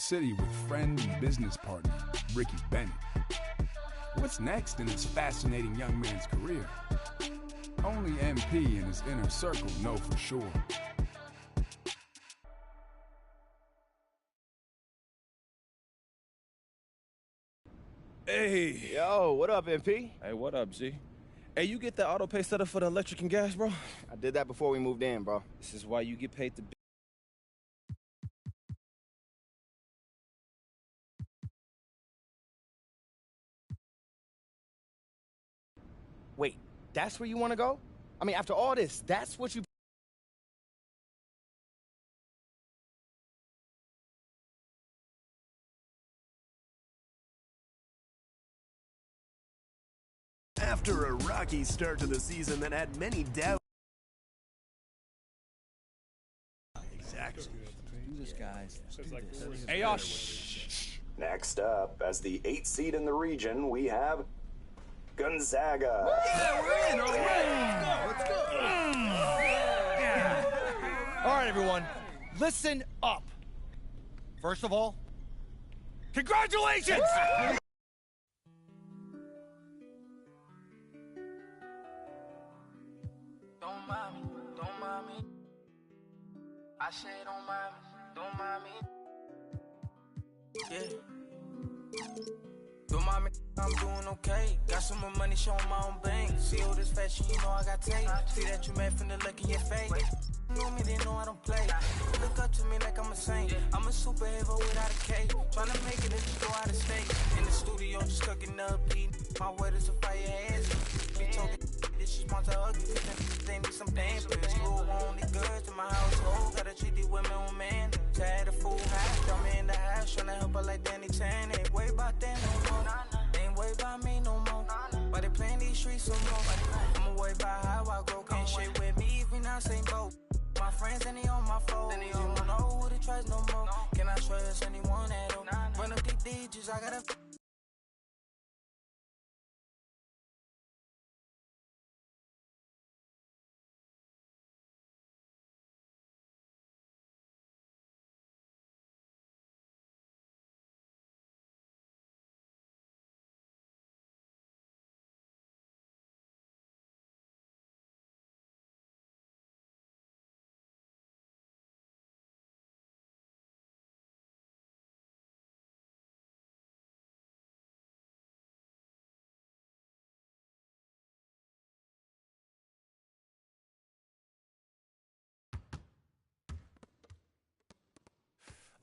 city with friend and business partner, Ricky Bennett. What's next in this fascinating young man's career? Only MP and his inner circle know for sure. Hey. Yo, what up, MP? Hey, what up, G? Hey, you get that auto pay set up for the electric and gas, bro? I did that before we moved in, bro. This is why you get paid the Wait, that's where you want to go? I mean, after all this, that's what you... After a rocky start to the season that had many doubts. Exactly. Do this, guys. Hey, y'all, shh. Next up, as the 8th seed in the region, we have Gonzaga. Yeah, we're in. All right. Let's go. All right, everyone, listen up. First of all, congratulations! Don't mind me. I say don't mind me. Yeah. Don't mind me, I'm doing okay. Got some more money showing my own bank. See all this fashion, you know I got tape. See that you mad from the look in your face. You know me, they know I don't play. Look up to me like I'm a saint. I'm a superhero without a cape. Tryna make it if you go out of state. In the studio, just cooking up beat. My word is a fire hands. Be talking, this is my ugly. They need some damn pills. You only good to my household. Gotta treat these women with man. Tired of fool high. Throw me in the house, tryna help her like Danny Chan. Ain't worried about that no more. Ain't worried about me no more. But they playing these streets some more. I'ma worry about how I grow. Can't shit with me if we not same boat. My friends and they on my phone. You don't know who to trust no more. Can I trust anyone at all? Run up these digits, I gotta.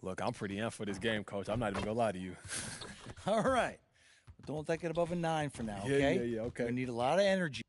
Look, I'm pretty in for this game, Coach. I'm not even gonna lie to you. All right. But don't take it above a 9 for now, okay? Yeah, okay. We need a lot of energy.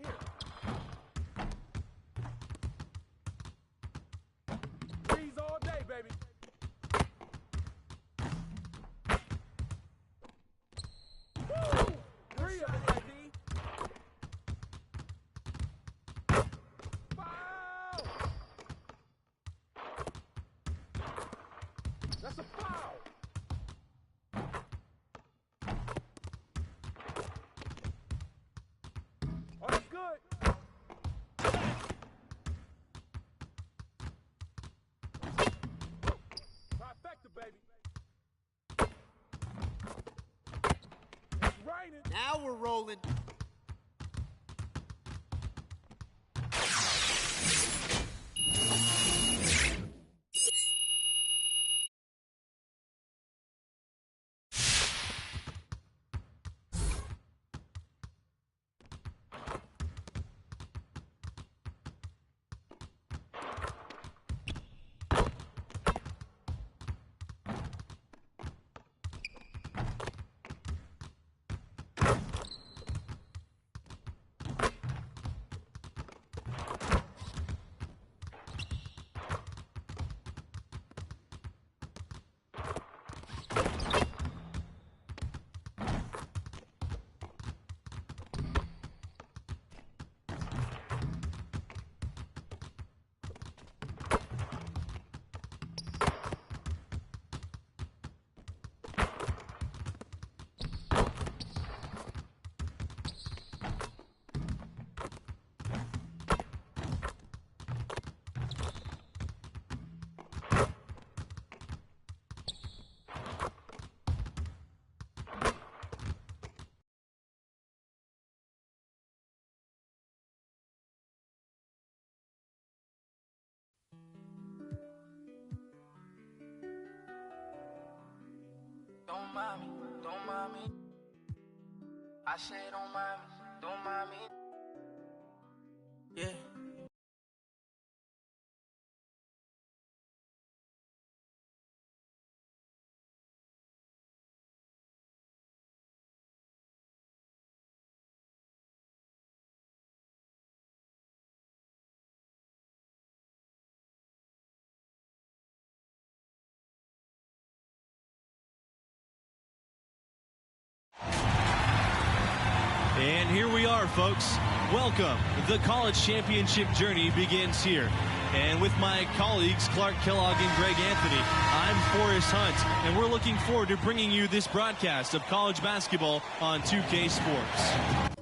right here. Freeze all day, baby. Woo! 3 of it, D. Foul! That's a foul! Oh, that's good. Trifecta, baby. It's raining. Now we're rolling. Don't mind me, don't mind me. I say don't mind me, don't mind me. Yeah. And here we are, folks. Welcome. The college championship journey begins here. And with my colleagues, Clark Kellogg and Greg Anthony, I'm Forrest Hunt, and we're looking forward to bringing you this broadcast of college basketball on 2K Sports.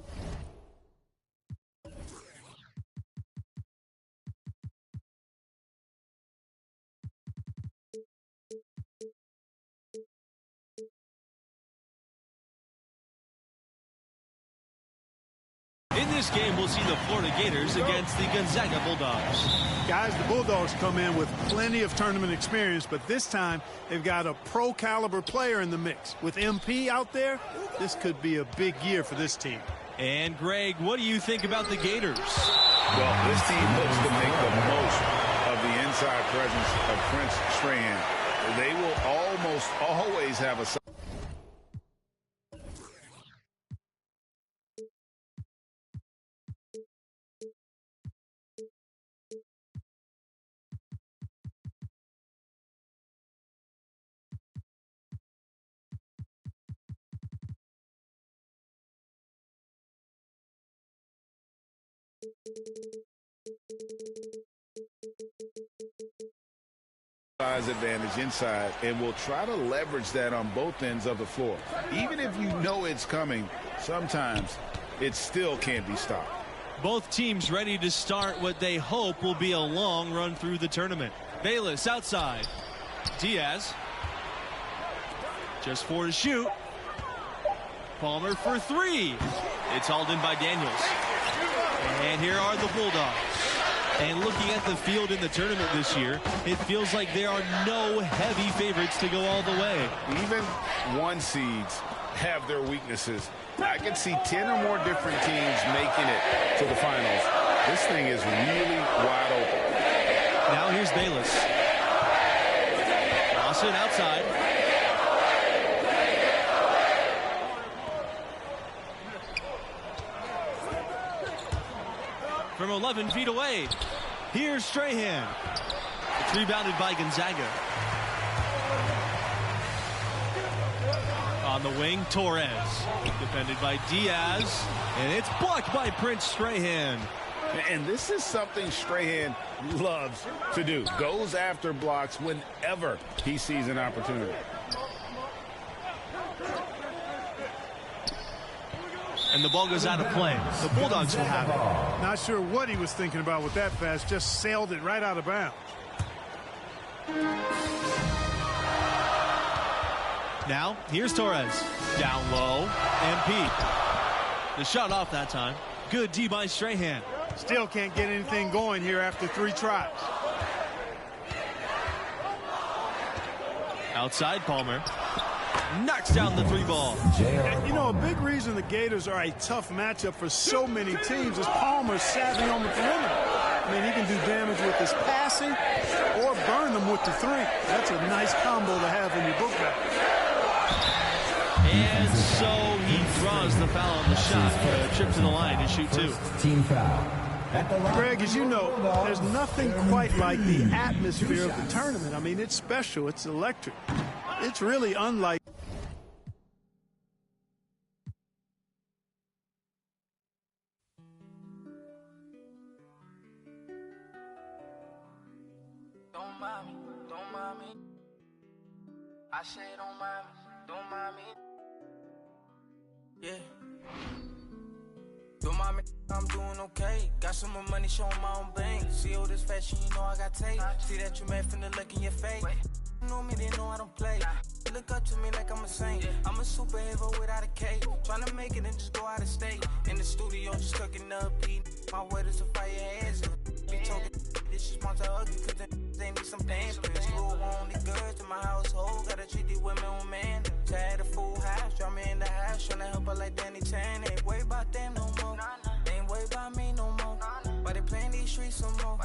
In this game, we'll see the Florida Gators against the Gonzaga Bulldogs. Guys, the Bulldogs come in with plenty of tournament experience, but this time they've got a pro-caliber player in the mix. With MP out there, this could be a big year for this team. And, Greg, what do you think about the Gators? Well, this team looks to make the most of the inside presence of Prince Strahan. They will almost always have a... size advantage inside, and will try to leverage that on both ends of the floor. Even if you know it's coming, sometimes it still can't be stopped. Both teams ready to start what they hope will be a long run through the tournament. Bayless outside. Diaz. Just 4 to shoot. Palmer for 3. It's hauled in by Daniels. And here are the Bulldogs. And looking at the field in the tournament this year, it feels like there are no heavy favorites to go all the way. Even 1 seeds have their weaknesses. I can see 10 or more different teams making it to the finals. This thing is really wide open. Now here's Bayless. Lawson outside. from 11 feet away. Here's Strahan. It's rebounded by Gonzaga. On the wing, Torres. Defended by Diaz. And it's blocked by Prince Strahan. And this is something Strahan loves to do. Goes after blocks whenever he sees an opportunity. And the ball goes out of play. The Bulldogs will have it. Not sure what he was thinking about with that pass. Just sailed it right out of bounds. Now, here's Torres. Down low. MP. The shot off that time. Good D by Strahan. Still can't get anything going here after 3 tries. Outside, Palmer. Knocks down the 3 ball. And, you know, a big reason the Gators are a tough matchup for so many teams is Palmer's savvy on the perimeter. I mean, he can do damage with his passing or burn them with the 3. That's a nice combo to have in your book bag. And so he draws the foul on the shot. Trip to the line and shoot 2. Team foul. Greg, as you know, there's nothing quite like the atmosphere of the tournament. I mean, it's special. It's electric. It's really unlike. Don't mind me, don't mind me. I say don't mind me, don't mind me. Yeah. Don't mind me, I'm doing okay. Got some more money, showing my own bank. See all this fashion, you know I got tape. See that you mad from the look in your face. You know me, they know I don't play. Look up to me like I'm a saint. I'm a superhero without a cape. Tryna make it and just go out of state. In the studio, just cooking up beat. My word is a fire hands. Be talking this is monster ugly, cause they need some dance. School only girls in my household. Gotta treat these women on man. Tired of full house, draw me in the house. Tryna help her like Danny Tan. Ain't worried about them no more. They ain't worried about me no more. But they playing these streets some more.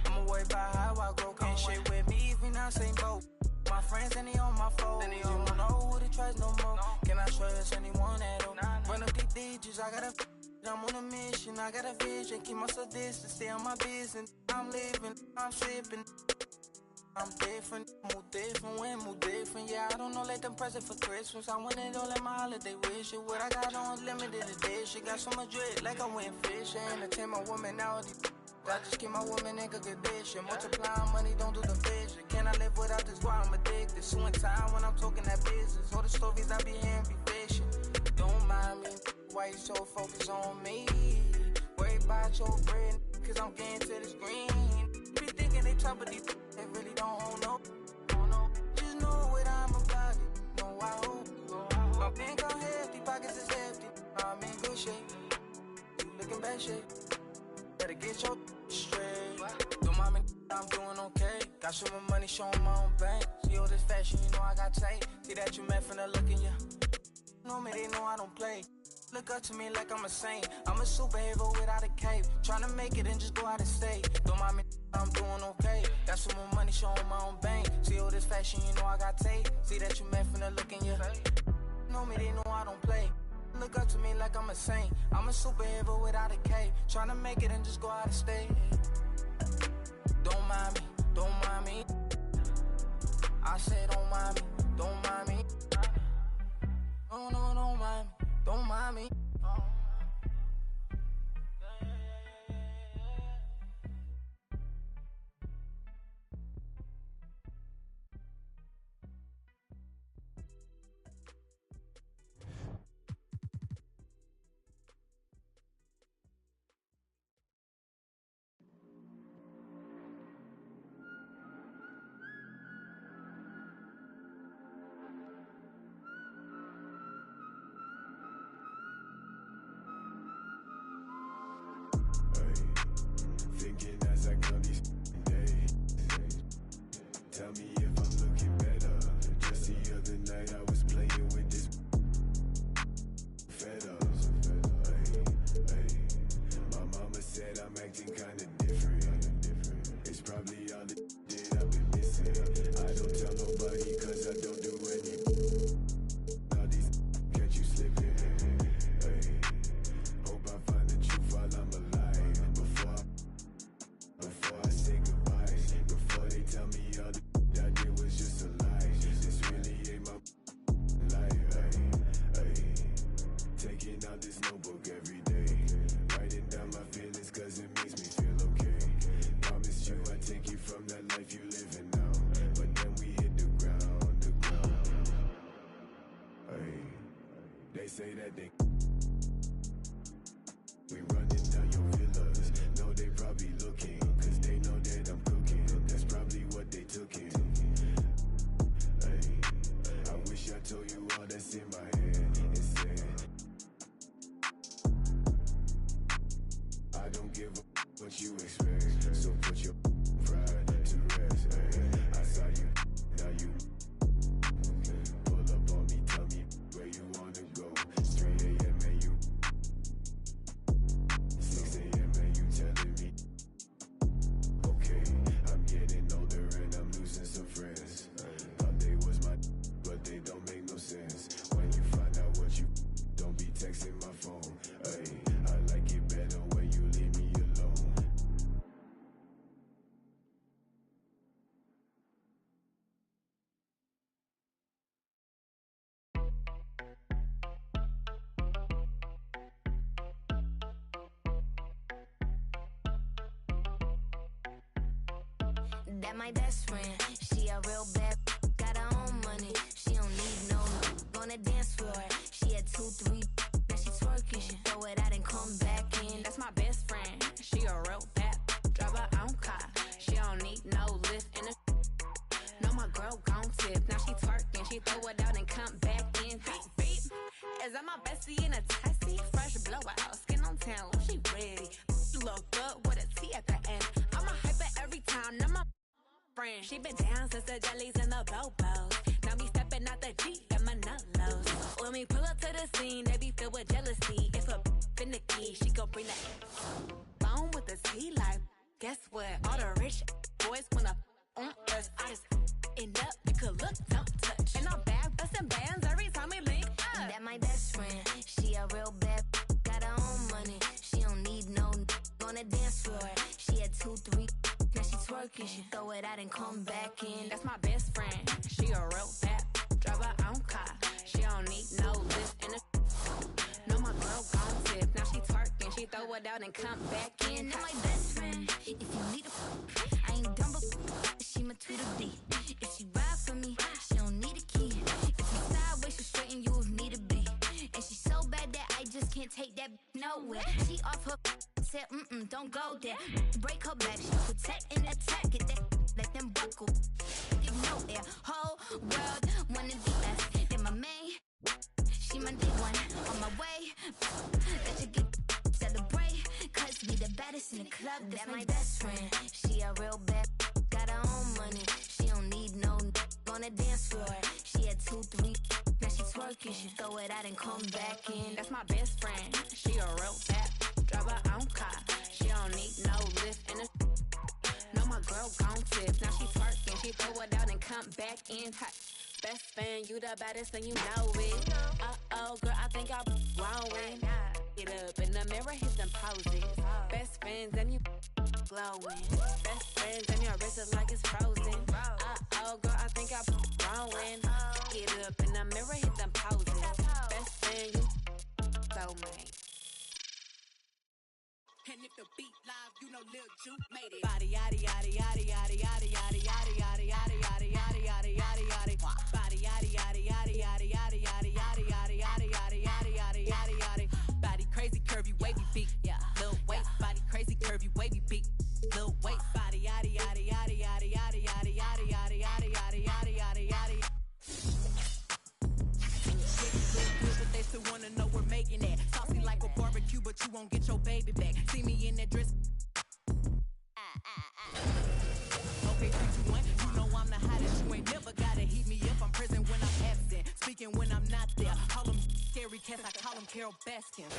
I'ma worry about how I grow. Can't shit with me if we not same boat. My friends and they on my phone. You don't know who to trust no more. Can I trust anyone at all? Run up these digits, I gotta. I'm on a mission, I got a vision. Keep myself distant, stay on my business. I'm living, I'm sipping. I'm different, move different, yeah, I don't know, let them present for Christmas. I want it all in my holiday wish. What I got on limited edition. Got so much dread, like I went fishing. I take my woman out, I just keep my woman in good condition. Multiplying money, don't do the vision. Can I live without this? Why I'm addicted. Suing time when I'm talking that business. All the stories I be hearing be fiction. Don't mind me, why you so focused on me? Worry about your bread, cause I'm getting to this green. Be thinking they top of these, they really don't hold no. Just know what I'm about it, know I hope. My bank are hefty, pockets is hefty. I'm in good shape, you looking bad shape. Better get your straight. Don't mind me, I'm doing okay. Got some more money, showing my own bank. See all this fashion, you know I got tape. See that you mad from the look in ya. Know me, they know I don't play. Look up to me like I'm a saint. I'm a superhero without a cape. Tryna make it and just go out of state. Don't mind me, I'm doing okay. Got some more money, showing my own bank. See all this fashion, you know I got tape. See that you mad from the look in ya. Know me, they know I don't play. Look up to me like I'm a saint. I'm a superhero without a cape. Tryna make it and just go out of state. Don't mind me, don't mind me. I said don't mind me, don't mind me. No, no, don't mind me, don't mind me. Thinking as I count these days. Tell me if I'm looking better. Just the other night I was playing with this fed up. My mama said I'm acting kinda different. It's probably all the that I've been missing. I don't tell nobody cause I don't do any. All these catch you slipping. Hope I find the truth while I'm alive. Before I say that they we running down your villas. No, they probably looking, cause they know that I'm cooking. That's probably what they took in. Hey, I wish I told you all that's in my head. It said, I don't give a what you expect, so put your pride to rest. Hey, I saw you, now you pull up on me, tell me where you wanna go. It's 3 a.m. and you 6 a.m. and you telling me, okay, I'm getting older and I'm losing some friends. Thought they was my, but they don't make no sense. When you find out what you, don't be texting my phone. Hey, I like it better when you leave me alone. That my best friend, she a real bad, got her own money. She don't need no on the dance floor. She had 2, 3, now she twerking. She throw it out and come back in. That's my best friend, she a real bad, drive her own car. She don't need no lift in the. No, my girl gon' tip. Now she twerking, she throw it out and come back in. Beep, beep. Is that my bestie in a testy? Fresh blowout, skin on town, she ready. Look good with a T at the end. I'm a hyper every time, now my friend. She been down since the jellies and the bobos. Now me stepping out the Jeep and my nullos. When we pull up to the scene, they be filled with jealousy. If a finicky, she gon' bring that phone with the T like. Guess what? All the rich boys wanna on us. I just end up, you could look, don't touch. And I'm back bustin' bands every time we link up. That my best friend, she a real bad, got her own money. She don't need no on the dance floor. She had 2, 3, now she twerking. She throw it out and come back in. That's my best friend, she a real bad, drive her own car. She don't need no lift in the. No, my girl gon' tip. Now she twerking, she throw it out and come back in. That my best friend, if you need a, I ain't dumb, but she my Tweedledee. If she ride for me, she don't need a key. If you sideways, she straighten you if need to be. And she's so bad that I just can't take that nowhere. She off her, said, don't go there. Break her back, she protect and attack. Get that, let them buckle. You know air, whole world wanna be us. Then my main, she my day one. On my way, let you get celebrate. Cause we the baddest in the club. That's my best friend. She a real bad, got her own money. She don't need no on the dance floor. She had 2, 3, now she twerking. She throw it out and come back in. That's my best friend, she a real bad, drive her own car. She don't need no lift in the. No, my girl gon' tip. Now she twerking, she throw it out and come back in hot. Best friend, you the baddest and you know it. Uh-oh, girl, I think I'm growing. Get up in the mirror, hit them poses. Best friends and you glowing. Best friends and your wrist is like it's frozen. Uh-oh, girl, I think I'm growing. Get up in the mirror, hit them poses. Best friend, you soulmate. And if the beat live, you know Lil Juke made it. Body yaddy yaddy yaddy yaddy yaddy yaddy yaddy yaddy yaddy yaddy yaddy yaddy yaddy yaddy. Body yaddy yaddy yaddy yaddy yaddy yaddy yaddy yaddy yaddy yaddy yaddy yaddy yaddy yaddy. Body crazy, curvy, wavy beat. Yeah, Lil waist. Body crazy, curvy, wavy beat. Lil waist. Body yaddy yaddy yaddy yaddy yaddy yaddy yaddy yaddy yaddy yaddy yaddy yaddy yaddy. But they still wanna know we're making it. Saucy like a barbecue, but you won't get your baby back. See me in that dress. Okay, 3, 2, 1. You know I'm the hottest. You ain't never gotta heat me up. I'm present when I'm absent, speaking when I'm not there. Call them scary cats, I call them Carol Baskin.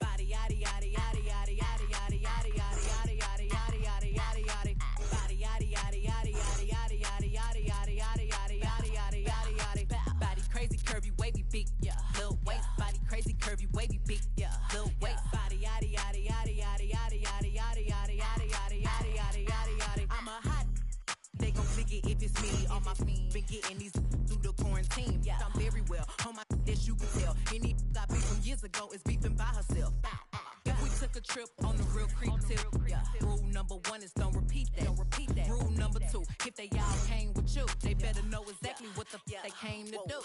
Body yaddy yaddy yaddy yaddy yaddy yaddy yaddy yaddy yaddy yaddy yaddy yaddy yaddy yaddy. Body yaddy yaddy yaddy yaddy yaddy yaddy yaddy yaddy yaddy yaddy yaddy yaddy yaddy yaddy. Body crazy, curvy, wavy beat. Yeah, Lil waist. Body crazy, curvy, wavy beat. Yeah, Lil waist. Body yaddy yaddy yaddy yaddy yaddy yaddy yaddy yaddy yaddy yaddy yaddy yaddy yaddy yaddy. I'm a hot. They gon' dig it if it's me. All my been getting these through the quarantine. Yeah, I'm very well. On my that you can tell. Any I beat from years ago is beefing by herself. If we took a trip on the real creep tip, yeah. Rule number 1 is don't repeat that. Rule number 2, if they all came with you. They better know exactly what the they came to do.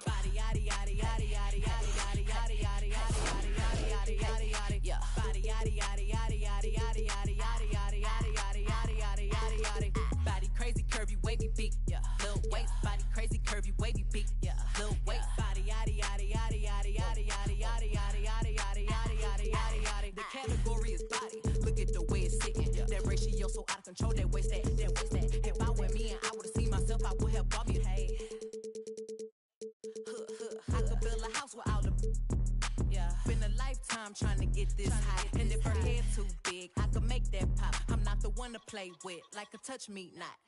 Body yaddy yaddy yaddy yaddy yaddy yaddy yaddy yaddy yaddy yaddy yaddy yaddy yaddy. Body yaddy yaddy yaddy yaddy yaddy yaddy yaddy yaddy yaddy yaddy yaddy yaddy yaddy yaddy. Body crazy, curvy, wavy, beak. Little waist, body crazy, curvy, wavy, beak. Little waist, body yaddy yaddy yaddy yaddy yaddy yaddy yaddy yaddy yaddy yaddy yaddy yaddy yaddy yaddy. The category is body. Look at the way it's sitting. That ratio so out of control. That waist that. If I were me and I would've seen myself, I would have bought me. Hey, I could build a house without a. Yeah, been a lifetime trying to get this high. And if her head too big, I could make that pop. I'm not the one to play with, like a touch me not.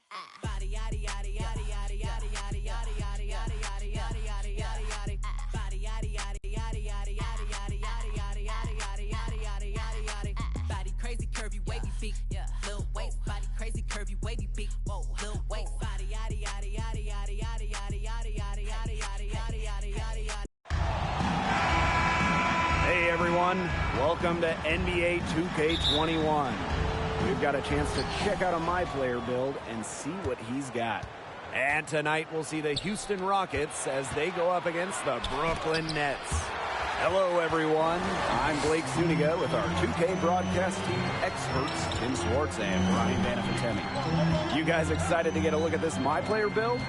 Body yaddy yaddy yaddy yaddy yaddy yaddy yaddy yaddy yaddy yaddy yaddy yaddy yaddy yaddy. Body yaddy yaddy yaddy yaddy yaddy yaddy yaddy yaddy yaddy yaddy yaddy yaddy yaddy yaddy. Body crazy, curvy, wavy, beak. Little waist, body crazy, curvy, wavy, beak. Little waist, body yaddy yaddy yaddy yaddy yaddy yaddy yaddy yaddy yaddy yaddy yaddy yaddy yaddy yaddy. Hey everyone, welcome to NBA 2K21. We've got a chance to check out a My Player build and see what he's got. And tonight we'll see the Houston Rockets as they go up against the Brooklyn Nets. Hello everyone, I'm Blake Zuniga with our 2K Broadcast team experts, Tim Swartz and Ryan Banafitemi. You guys excited to get a look at this My Player build?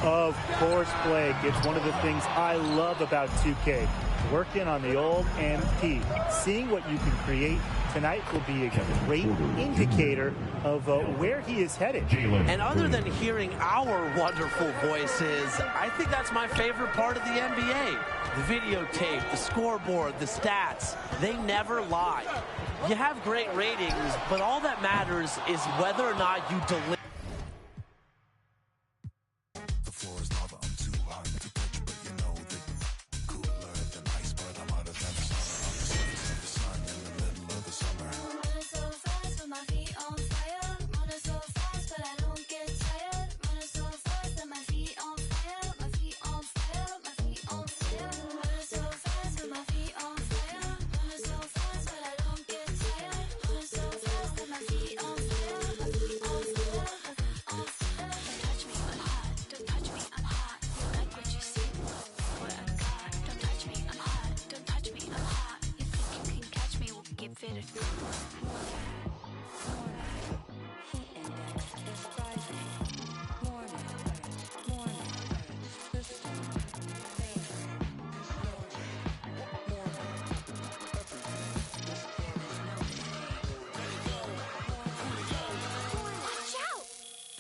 Of course, Blake. It's one of the things I love about 2K. Working on the old MP. Seeing what you can create tonight will be a great indicator of where he is headed. And other than hearing our wonderful voices, I think that's my favorite part of the NBA. The videotape, the scoreboard, the stats, they never lie. You have great ratings, but all that matters is whether or not you deliver.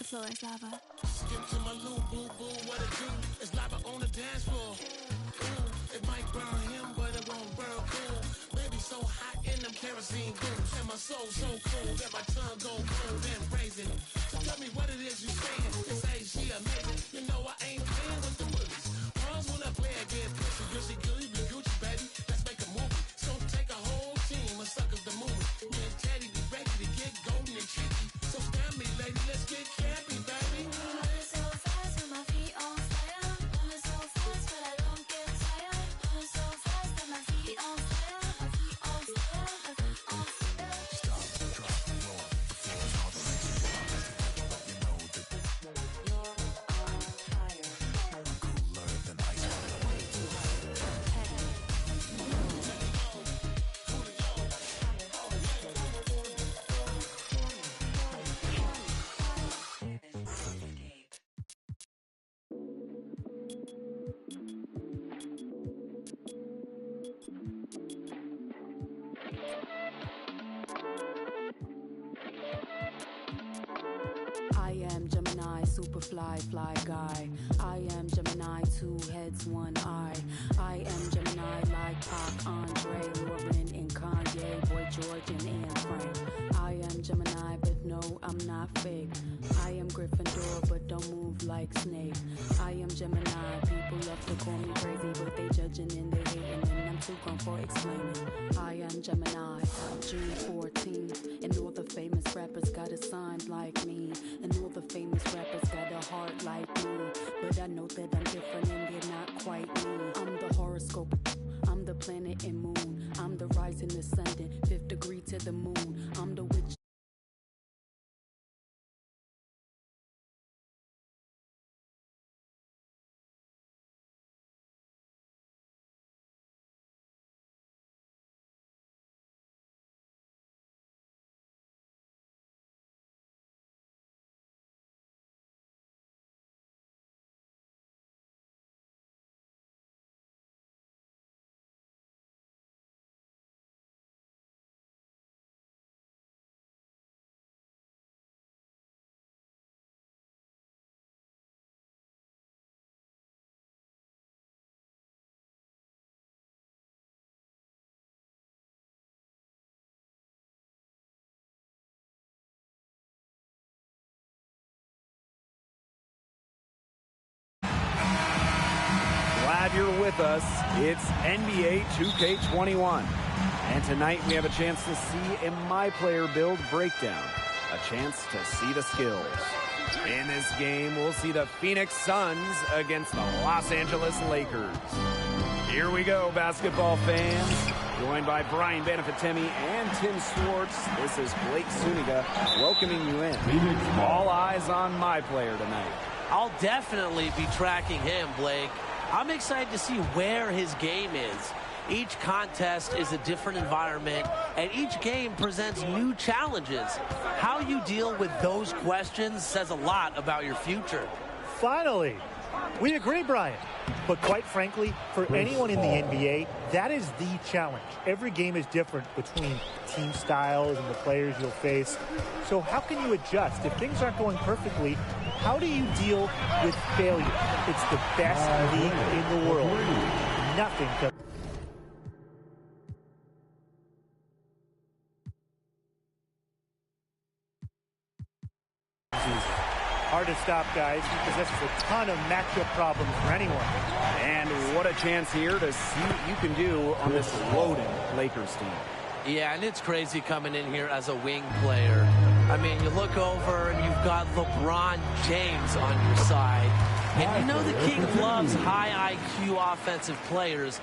Floor is lava. Skip to my loo, boo, boo, what it do? It's lava on the dance floor. Ooh, it might burn him, but it won't burn cool. Baby so hot in them kerosene boots. And my soul so cool that my tongue go cold and brazen. So tell me what it is you saying. You say she amazing. You know I ain't playing with the movies. Pawns when I play, I get pussy. Gushy, gooey, be Gucci, baby. Let's make a movie. So take a whole team of suckers to move it. Me and Teddy be ready to get golden and tricky. So stand me, lady, let's get campy, baby. Running so fast with my feet on fire. Running so fast, but I don't get tired. Running so fast that my feet on fire. My feet on fire, my feet on fire. Stop, drop, roll. The floor is all the way to the top. You know that you're on fire. I'm cooler than ice water. I am Gemini, super fly guy. I am Gemini, 2 heads, 1 eye. I am Gemini like Pac, Andre, Lauren, and Kanye, Boy George, and Anne Frank. I am Gemini, but no, I'm not fake. I am Gryffindor, but don't move like Snape. I am Gemini, people love to call me crazy, but they judging and they hating, and I'm too gone for explaining. I am Gemini, June 14th, and all the famous rappers got a sign like me, and all the famous rappers got a heart like me, but I know that I'm different and they're not quite me. I'm the horoscope, I'm the planet and moon, I'm the rising, the sun, 5th degree to the moon, I'm the witch. glad you're with us. It's NBA 2K21. And tonight we have a chance to see a My Player Build breakdown. A chance to see the skills. In this game, we'll see the Phoenix Suns against the Los Angeles Lakers. Here we go, basketball fans. Joined by Brian Benefitemi and Tim Swartz, this is Blake Suniga welcoming you in. All eyes on My Player tonight. I'll definitely be tracking him, Blake. I'm excited to see where his game is. Each contest is a different environment, and each game presents new challenges. How you deal with those questions says a lot about your future. Finally, we agree, Brian. But quite frankly, for anyone in the NBA, that is the challenge. Every game is different between team styles and the players you'll face. So how can you adjust? If things aren't going perfectly, how do you deal with failure? It's the best league in the world. Nothing to... Hard to stop, guys. He possesses a ton of matchup problems for anyone. And what a chance here to see what you can do on this loaded Lakers team. Yeah, and it's crazy coming in here as a wing player. I mean, you look over and you've got LeBron James on your side. And you know the King loves high IQ offensive players.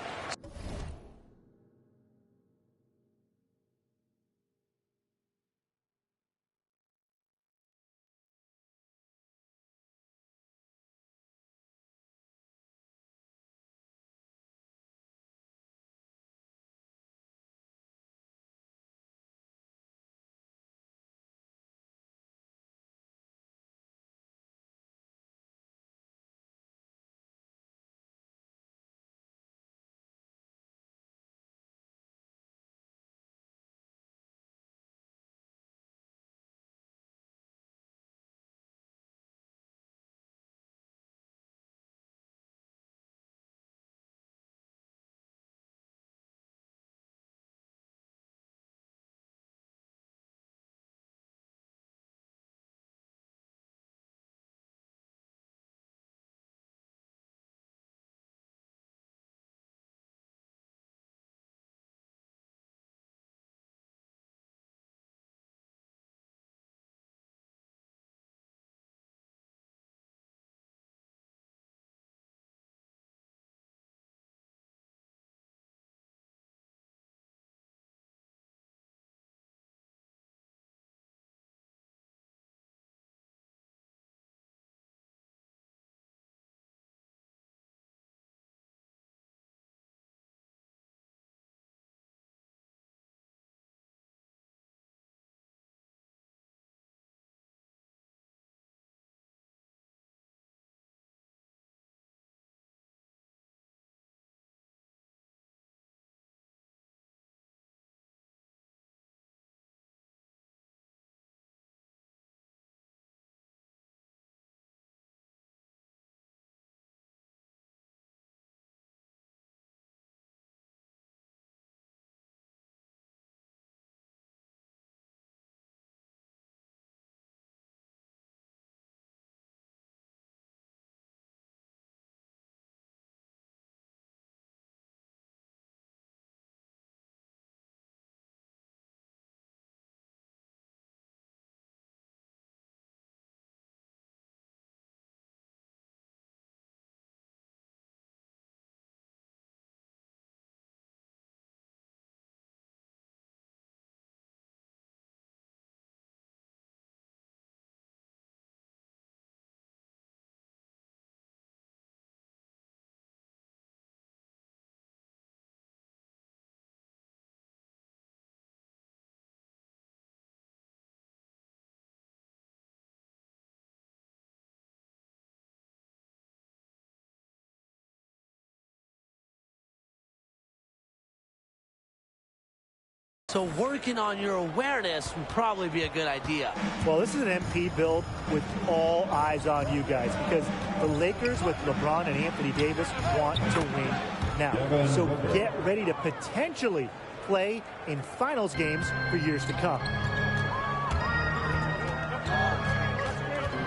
So working on your awareness would probably be a good idea. Well, this is an MP build with all eyes on you guys because the Lakers with LeBron and Anthony Davis want to win now. So get ready to potentially play in finals games for years to come.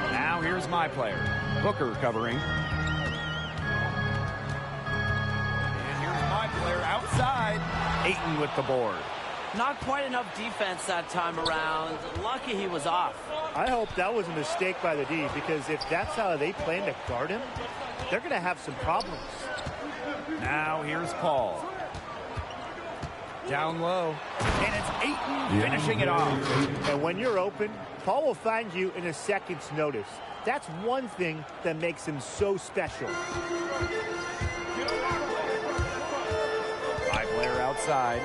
Now here's My Player. Booker covering. player outside. Ayton with the board. Not quite enough defense that time around. Lucky he was off. I hope that was a mistake by the D, because if that's how they plan to guard him, they're going to have some problems. Now here's Paul. Down low. And it's Ayton finishing it off. And when you're open, Paul will find you in a second's notice. That's one thing that makes him so special. Player outside.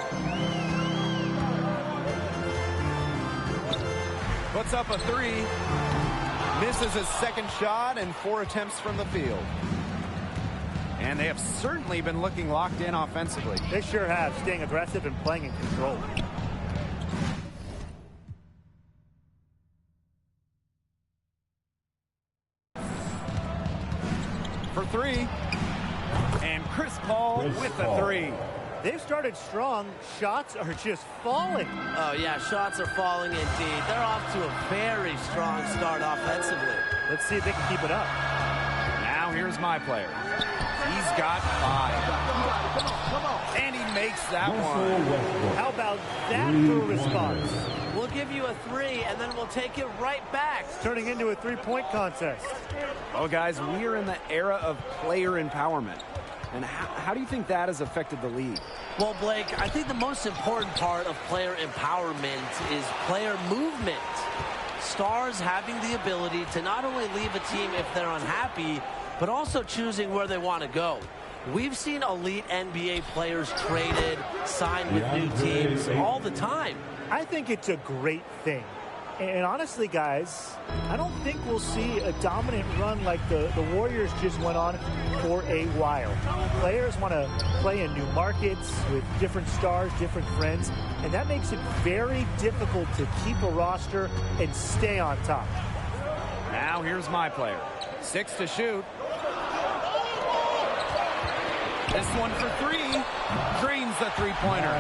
Puts up a three. Misses his second shot and 4 attempts from the field. And they have certainly been looking locked in offensively. They sure have, staying aggressive and playing in control. For 3. And Chris Paul with the 3. They've started strong. Shots are just falling. Oh, yeah, shots are falling indeed. They're off to a very strong start offensively. Let's see if they can keep it up. Now here's my player. He's got 5. And he makes that one. How about that for a response? We'll give you a 3, and then we'll take it right back. It's turning into a 3-point contest. Well, guys, we are in the era of player empowerment. And how do you think that has affected the league? Well, Blake, I think the most important part of player empowerment is player movement. Stars having the ability to not only leave a team if they're unhappy, but also choosing where they want to go. We've seen elite NBA players traded, signed with new teams all the time. I think it's a great thing. And honestly, guys, I don't think we'll see a dominant run like the Warriors just went on for a while. Players want to play in new markets with different stars, different friends, and that makes it very difficult to keep a roster and stay on top. Now here's my player. 6 to shoot. This one for 3. Drains the three-pointer.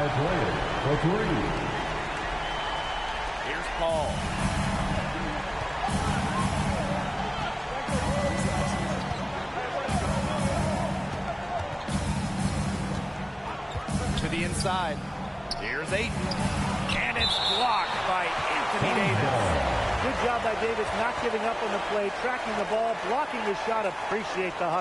Here's Paul. To the inside. Here's Ayton. And it's blocked by Anthony Davis. Good job by Davis not giving up on the play, tracking the ball, blocking the shot. Appreciate the hustle.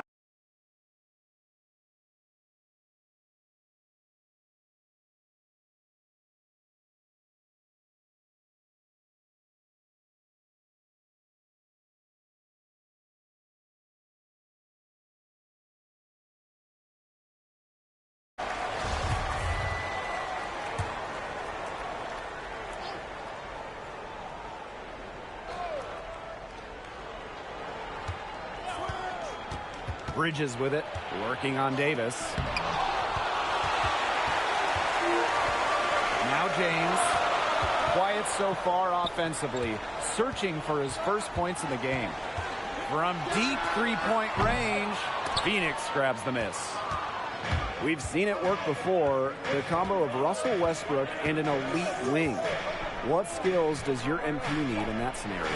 Bridges with it, working on Davis. Now James, quiet so far offensively, searching for his first points in the game. From deep three-point range, Phoenix grabs the miss. We've seen it work before, the combo of Russell Westbrook and an elite wing. What skills does your MP need in that scenario?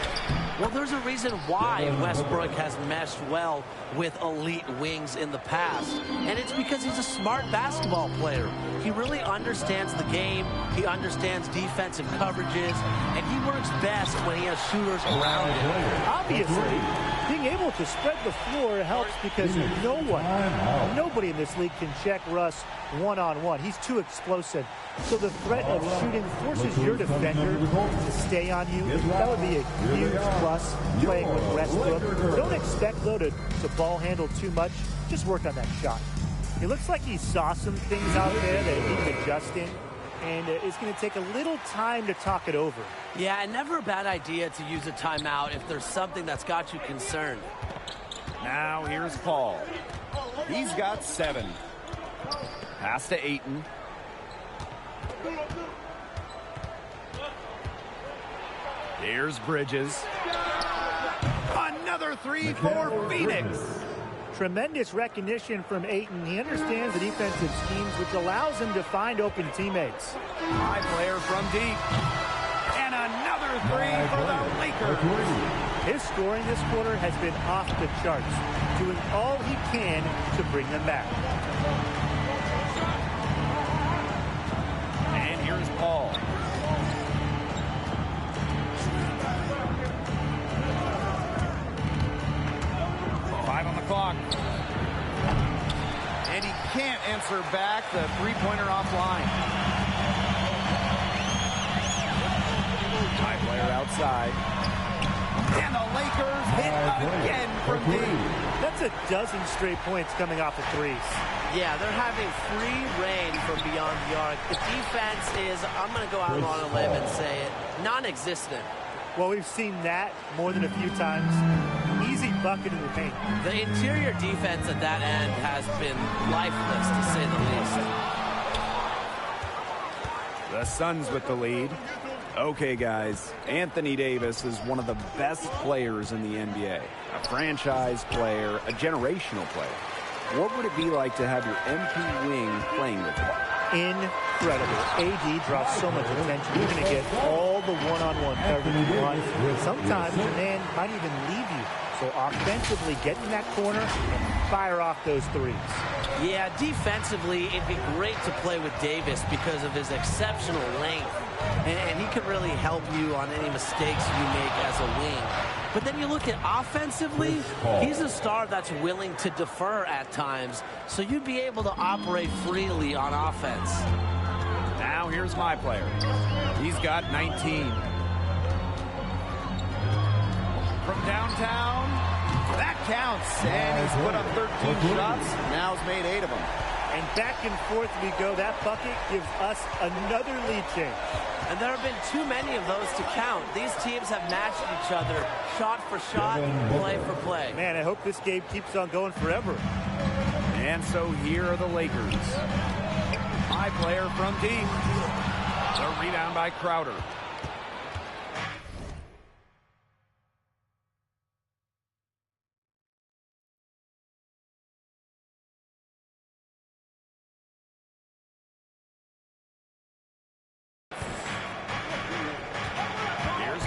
Well, there's a reason why Westbrook has meshed well with elite wings in the past. And it's because he's a smart basketball player. He really understands the game. He understands defensive coverages. And he works best when he has shooters around him. Obviously, being able to spread the floor helps because nobody in this league can check Russ one-on-one. He's too explosive. So the threat of shooting forces your defender to stay on you. That would be a huge plus playing with Westbrook. Don't expect, though, to ball handle too much. Just work on that shot. It looks like he saw some things out there that he's adjusting, and it's going to take a little time to talk it over. Yeah, and never a bad idea to use a timeout if there's something that's got you concerned. Now here's Paul. He's got 7. Pass to Ayton. Here's Bridges. Another 3 for Phoenix. Tremendous recognition from Ayton. He understands the defensive schemes, which allows him to find open teammates. High player from deep. And another 3 for the Lakers. His scoring this quarter has been off the charts, doing all he can to bring them back. Here's Paul. Five on the clock. And he can't answer back the three-pointer offline. High player outside. And the Lakers hit again from deep. That's a dozen straight points coming off of threes. Yeah, they're having free reign from beyond the arc. The defense is, I'm going to go out on a limb and say it, non-existent. Well, we've seen that more than a few times. Easy bucket in the paint. The interior defense at that end has been lifeless, to say the least. The Suns with the lead. Okay, guys, Anthony Davis is one of the best players in the NBA. A franchise player, a generational player. What would it be like to have your MP wing playing with him? Incredible. AD draws so much attention. You're going to get all the one-on-one coverage you want. Sometimes your man might even leave you. So offensively, get in that corner and fire off those threes. Yeah, defensively, it'd be great to play with Davis because of his exceptional length. And he could really help you on any mistakes you make as a wing. But then you look at offensively, he's a star that's willing to defer at times. So you'd be able to operate freely on offense. Now here's my player. He's got 19. From downtown, that counts. And he's put up 13 shots. Now he's made 8 of them. And back and forth we go. That bucket gives us another lead change. And there have been too many of those to count. These teams have matched each other shot for shot, play for play. Man, I hope this game keeps on going forever. And so here are the Lakers. High player from deep. The rebound by Crowder.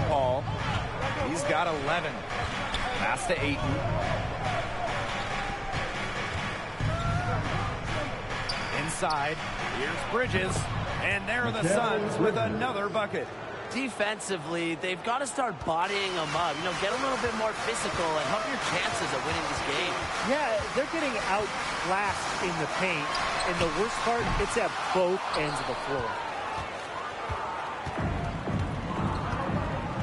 Paul. He's got 11. Pass to Ayton. Inside. Here's Bridges. And there are the Suns with another bucket. Defensively, they've got to start bodying them up. You know, get a little bit more physical and help your chances of winning this game. Yeah, they're getting outclassed in the paint. And the worst part, it's at both ends of the floor.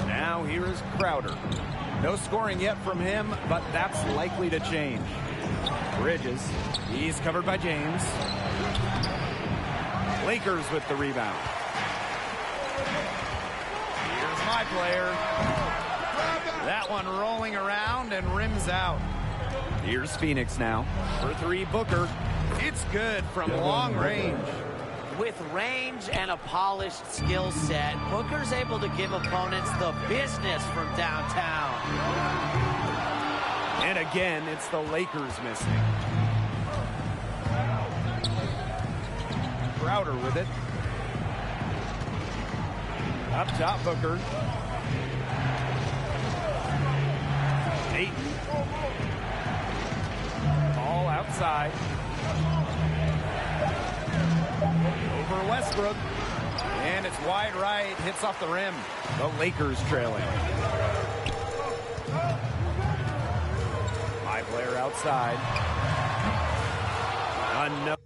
Now here is Crowder. No scoring yet from him, but that's likely to change. Bridges. He's covered by James. Lakers with the rebound. Here's my player. That one rolling around and rims out. Here's Phoenix now. For 3, Booker. It's good from long range. With range and a polished skill set, Booker's able to give opponents the business from downtown. And again, it's the Lakers missing. Crowder with it. Up top, Booker. Ayton. Ball outside. Over Westbrook. And it's wide right. Hits off the rim. The Lakers trailing. My player outside. Another.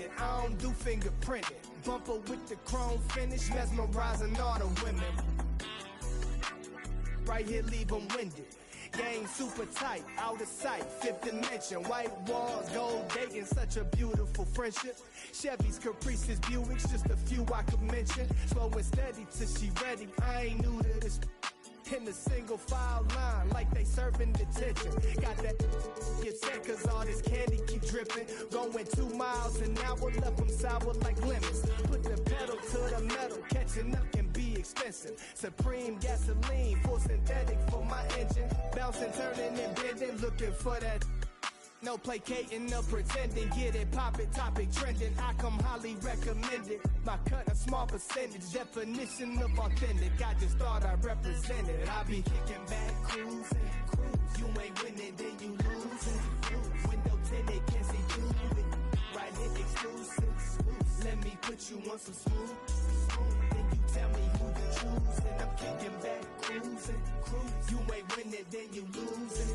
independent. I don't do fingerprinting. Bumper with the chrome finish, mesmerizing all the women. Right here, leave them winded. Game super tight, out of sight, fifth dimension. White walls, gold dating, such a beautiful friendship. Chevys, Caprices, Buicks, just a few I could mention. Slow and steady till she ready. I ain't new to this. In the single file line, like they serving detention. Got that get set, cause all this candy keep dripping. Going 2 miles an hour, left them sour like lemons. Put the pedal to the metal, catching up can be expensive. Supreme gasoline, full synthetic for my engine. Bouncing, turning and bending, looking for that. No placating, no pretending. Get it, pop it, topic trending. I come highly recommended. My cut a small percentage. Definition of authentic. I just thought I represented. I be kicking back, cruising. You ain't winning, then you losing. Window tinted, can't see through it. Right here, exclusive. Let me put you on some smooth. Then you tell me who you choosing. I'm kicking back, cruising. You ain't winning, then you losing.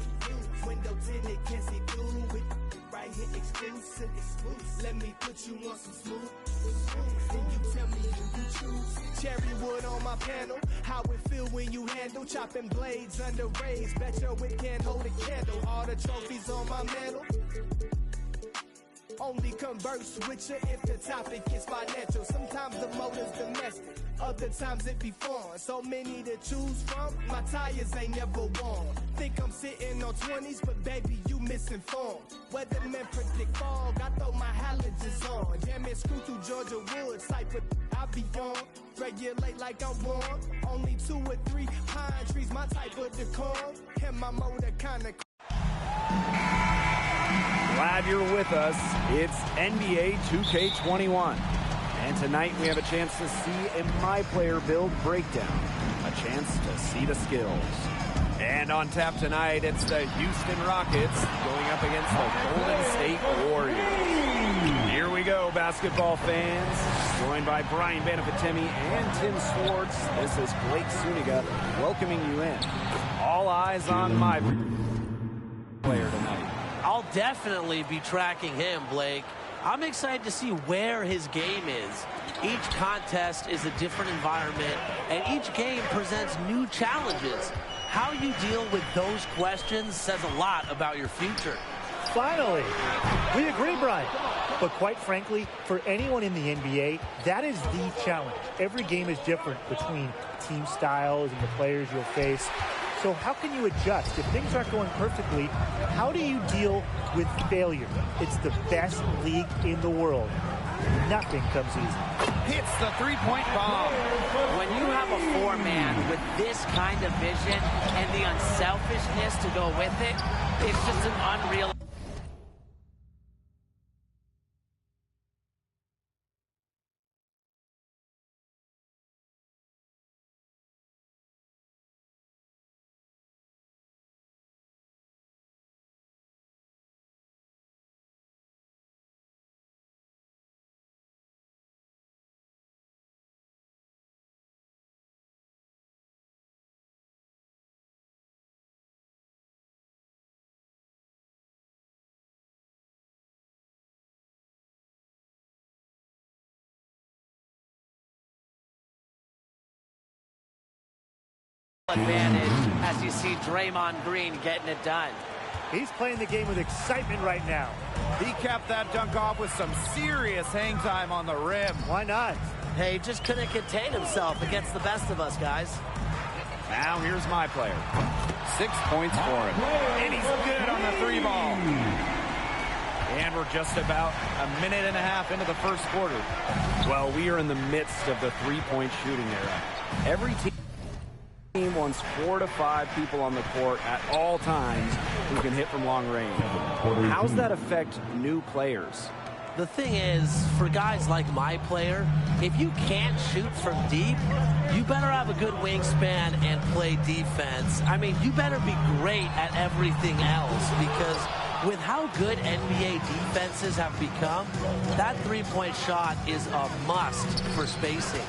Window tinted, can't see through it. Right here, exclusive. Let me put you on some smooth. Then you tell me who you choose. Cherry wood on my panel. How it feel when you handle chopping blades under rays. Bet your whip can't hold a candle. All the trophies on my mantle. Only converse with you if the topic is financial. Sometimes the motive's domestic, other times it be foreign. So many to choose from, my tires ain't never worn. Think I'm sitting on 20s, but baby, you misinformed. Weathermen predict fog, I throw my halogens on. Jamming screw through Georgia woods, cypher I be on. Regulate like I'm warm. Only 2 or 3 pine trees, my type of decor. And my motor kinda. Glad you're with us. It's NBA 2K21. And tonight we have a chance to see a My Player Build breakdown. A chance to see the skills. And on tap tonight, it's the Houston Rockets going up against the Golden State Warriors. Here we go, basketball fans. Joined by Brian Banafitemi and Tim Swartz. This is Blake Suniga welcoming you in. All eyes on my player tonight. I'll definitely be tracking him, Blake. I'm excited to see where his game is. Each contest is a different environment, and each game presents new challenges. How you deal with those questions says a lot about your future. Finally, we agree, Brian. But quite frankly, for anyone in the NBA, that is the challenge. Every game is different between team styles and the players you'll face. So how can you adjust? If things aren't going perfectly, how do you deal with failure? It's the best league in the world. Nothing comes easy. Hits the three-point bomb. When you have a four-man with this kind of vision and the unselfishness to go with it, it's just an unreal... advantage as you see Draymond Green getting it done. He's playing the game with excitement right now. He capped that dunk off with some serious hang time on the rim. Why not? Hey, just couldn't contain himself against the best of us, guys. Now here's my player. 6 points for him. And he's good on the three ball. And we're just about a minute and a half into the first quarter. Well, we are in the midst of the three-point shooting era. Every team wants 4 to 5 people on the court at all times who can hit from long range. How's that affect new players? The thing is, for guys like my player, if you can't shoot from deep, you better have a good wingspan and play defense. I mean, you better be great at everything else, because with how good NBA defenses have become, that three-point shot is a must for spacing.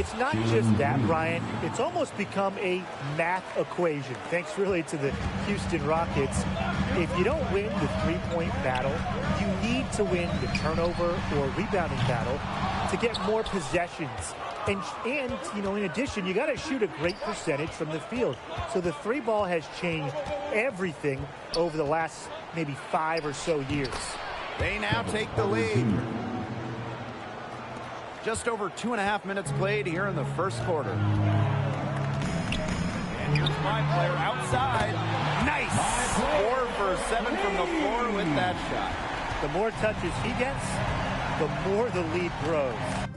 It's not just that, Brian. It's almost become a math equation, thanks really to the Houston Rockets. If you don't win the three-point battle, you need to win the turnover or rebounding battle to get more possessions. And you know, in addition, you got to shoot a great percentage from the field. So the three ball has changed everything over the last maybe 5 or so years. They now take the lead. Just over 2.5 minutes played here in the first quarter. And here's my player outside. Nice! 4 for 7 from the floor with that shot. The more touches he gets, the more the lead grows.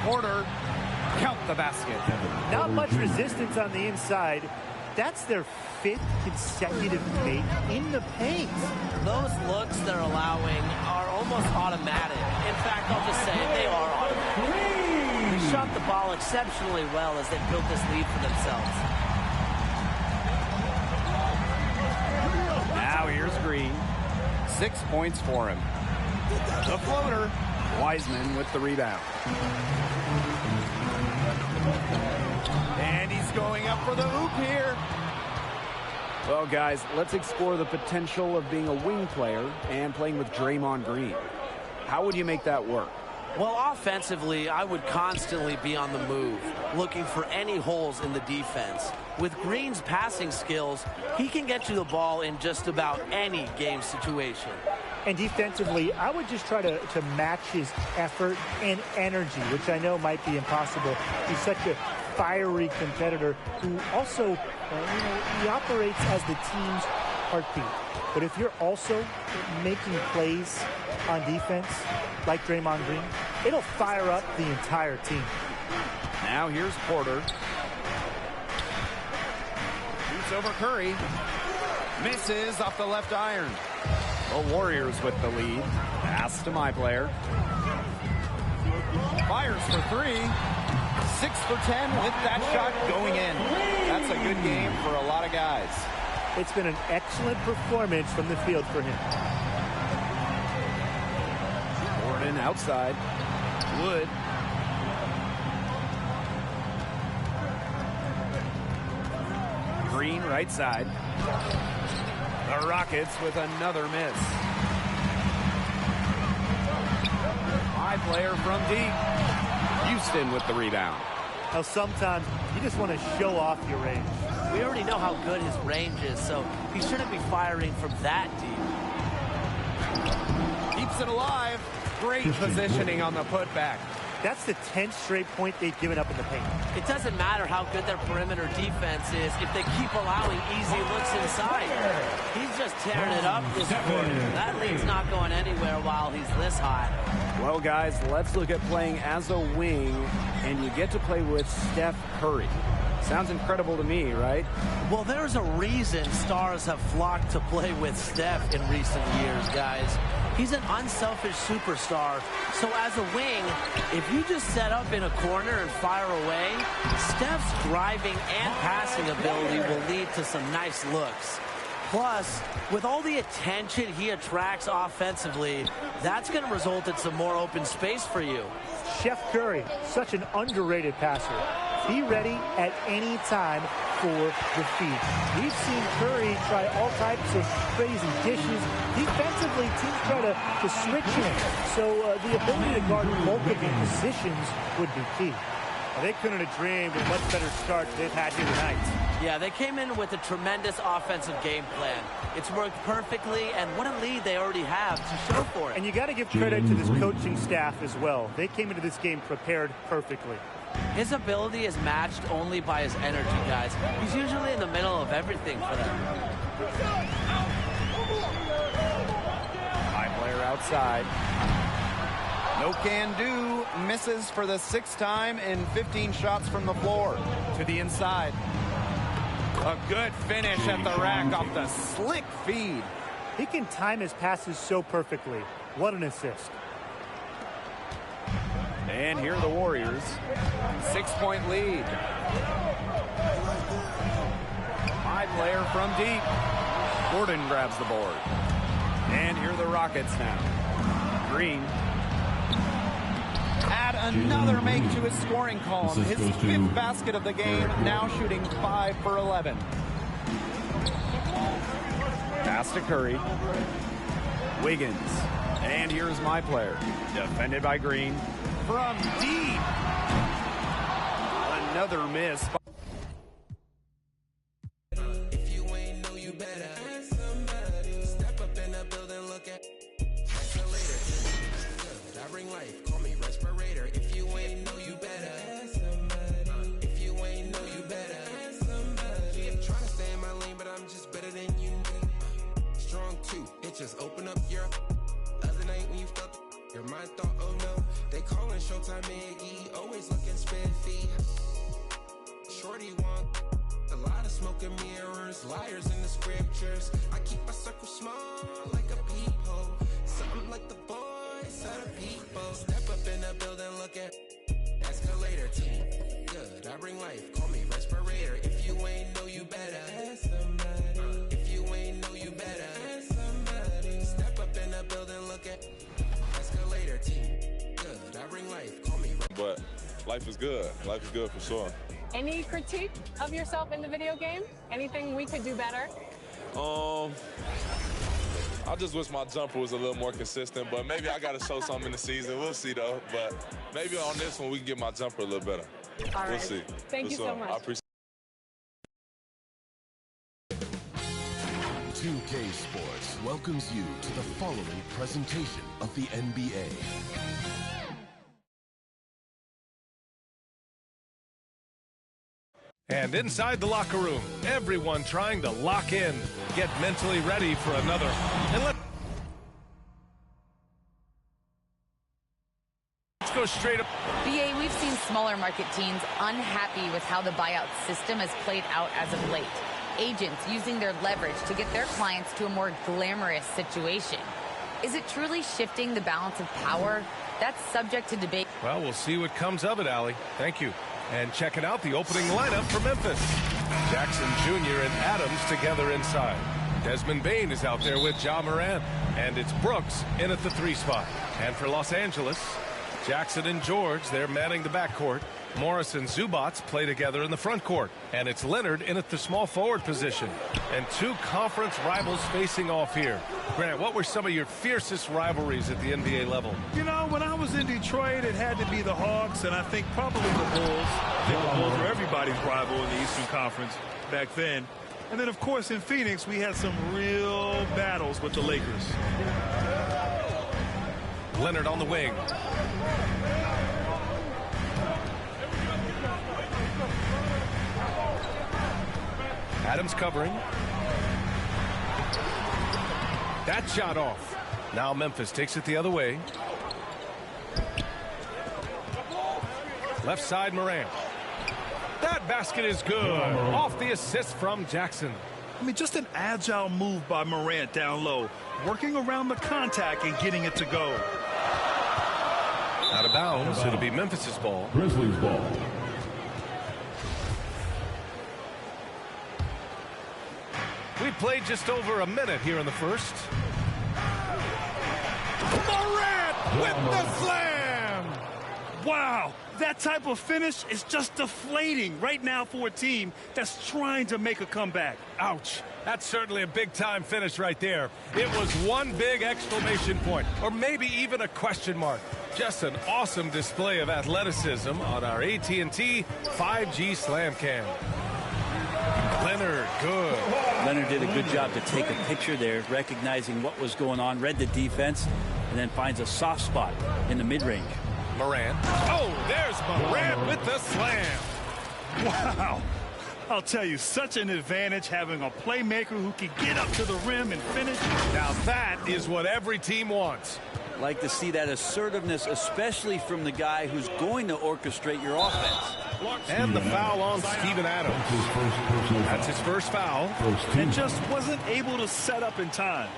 Porter. Count the basket. Not much resistance on the inside. That's their 5th consecutive make in the paint. Those looks they're allowing are almost automatic. In fact, I'll just say they are automatic. They shot the ball exceptionally well as they built this lead for themselves. Now here's Green. 6 points for him. The floater. Wiseman with the rebound. And he's going up for the hoop here. Well, guys, let's explore the potential of being a wing player and playing with Draymond Green. How would you make that work? Well, offensively, I would constantly be on the move, looking for any holes in the defense. With Green's passing skills, he can get you the ball in just about any game situation. And defensively, I would just try to match his effort and energy, which I know might be impossible. He's such a fiery competitor who also, he operates as the team's heartbeat. But if you're also making plays on defense, like Draymond Green, it'll fire up the entire team. Now here's Porter. Shoots over Curry. Misses off the left iron. The Warriors with the lead. Pass to my player. Fires for 3. 6 for 10 with that shot going in. That's a good game for a lot of guys. It's been an excellent performance from the field for him. Gordon outside. Wood. Green right side. The Rockets with another miss. My player from deep. Houston with the rebound. Now sometimes you just want to show off your range. We already know how good his range is, so he shouldn't be firing from that deep. Keeps it alive. Great positioning on the putback. That's the 10th straight point they've given up in the paint. It doesn't matter how good their perimeter defense is if they keep allowing easy looks inside. He's just tearing it up this quarter. That lead's not going anywhere while he's this hot. Well, guys, let's look at playing as a wing, and you get to play with Steph Curry. Sounds incredible to me, right? Well, there's a reason stars have flocked to play with Steph in recent years, guys. He's an unselfish superstar. So as a wing, if you just set up in a corner and fire away, Steph's driving and passing ability will lead to some nice looks. Plus, with all the attention he attracts offensively, that's going to result in some more open space for you. Chef Curry, such an underrated passer. Be ready at any time for the feed. We've seen Curry try all types of crazy dishes. Defensively, teams try to switch him. So the ability to guard multiple positions would be key. Well, they couldn't have dreamed of a much better start they've had here tonight. Yeah, they came in with a tremendous offensive game plan. It's worked perfectly, and what a lead they already have to show for it. And you got to give credit to this coaching staff as well. They came into this game prepared perfectly. His ability is matched only by his energy, guys. He's usually in the middle of everything for them. High player outside. No can do. Misses for the 6th time in 15 shots from the floor. To the inside. A good finish at the rack off the slick feed. He can time his passes so perfectly. What an assist. And here are the Warriors. 6-point lead. High player from deep. Gordon grabs the board. And here are the Rockets now. Green. Add another make to his scoring column. His 5th basket of the game, now shooting 5 for 11. Pass to Curry. Wiggins. And here's my player. Defended by Green. From deep. Another miss. If you ain't know, you better ask somebody. Step up in the building, look at escalator. I bring life, call me respirator. If you ain't know, you better ask somebody. If you ain't know, you better ask somebody. I'm trying to stay in my lane, but I'm just better than you. Strong too, it just open up your other night when you felt your mind thought, oh no, they calling Showtime, man, always There's liars in the scriptures. I keep my circle small like a peephole. Something like the voice of the people. Step up in the building, look at escalator team. Good, I bring life, call me respirator. If you ain't know, you better ask somebody. If you ain't know, you better ask somebody. Step up in the building, look at escalator team. Good, I bring life, call me. But life is good. Life is good for sure. Any critique of yourself in the video game? Anything we could do better? I just wish my jumper was a little more consistent, but maybe I got to show something in the season. We'll see, though. But maybe on this one, we can get my jumper a little better. All right. We'll see. Thank you so much. I appreciate it. 2K Sports welcomes you to the following presentation of the NBA. And inside the locker room, everyone trying to lock in, get mentally ready for another. And let's go straight up. BA, we've seen smaller market teams unhappy with how the buyout system has played out as of late. Agents using their leverage to get their clients to a more glamorous situation. Is it truly shifting the balance of power? That's subject to debate. Well, we'll see what comes of it, Allie. Thank you. And checking out the opening lineup for Memphis. Jackson Jr. and Adams together inside. Desmond Bane is out there with Ja Morant. And it's Brooks in at the 3 spot. And for Los Angeles, Jackson and George, they're manning the backcourt. Morris and Zubats play together in the front court. And it's Leonard in at the small forward position. And 2 conference rivals facing off here. Grant, what were some of your fiercest rivalries at the NBA level? You know, when I was in Detroit, it had to be the Hawks, and I think probably the Bulls. I think the Bulls were everybody's rival in the Eastern Conference back then. And then, of course, in Phoenix, we had some real battles with the Lakers. Leonard on the wing. Adams covering. That shot off. Now Memphis takes it the other way. Left side Morant. That basket is good. Off the assist from Jackson. I mean, just an agile move by Morant down low. Working around the contact and getting it to go. Out of bounds. It'll be Memphis's ball. Grizzlies ball. We played just over a minute here in the first. Morant with the slam! Wow, that type of finish is just deflating right now for a team that's trying to make a comeback. Ouch. That's certainly a big-time finish right there. It was one big exclamation point, or maybe even a question mark. Just an awesome display of athleticism on our AT&T 5G Slam Cam. Leonard, good. Leonard did a good job to take a picture there, recognizing what was going on, read the defense, and then finds a soft spot in the mid-range. Morant. Oh, there's Morant with the slam. Wow. I'll tell you, such an advantage having a playmaker who can get up to the rim and finish. Now that is what every team wants. Like to see that assertiveness, especially from the guy who's going to orchestrate your offense. And the foul on Steven Adams. That's his first foul. And just wasn't able to set up in time.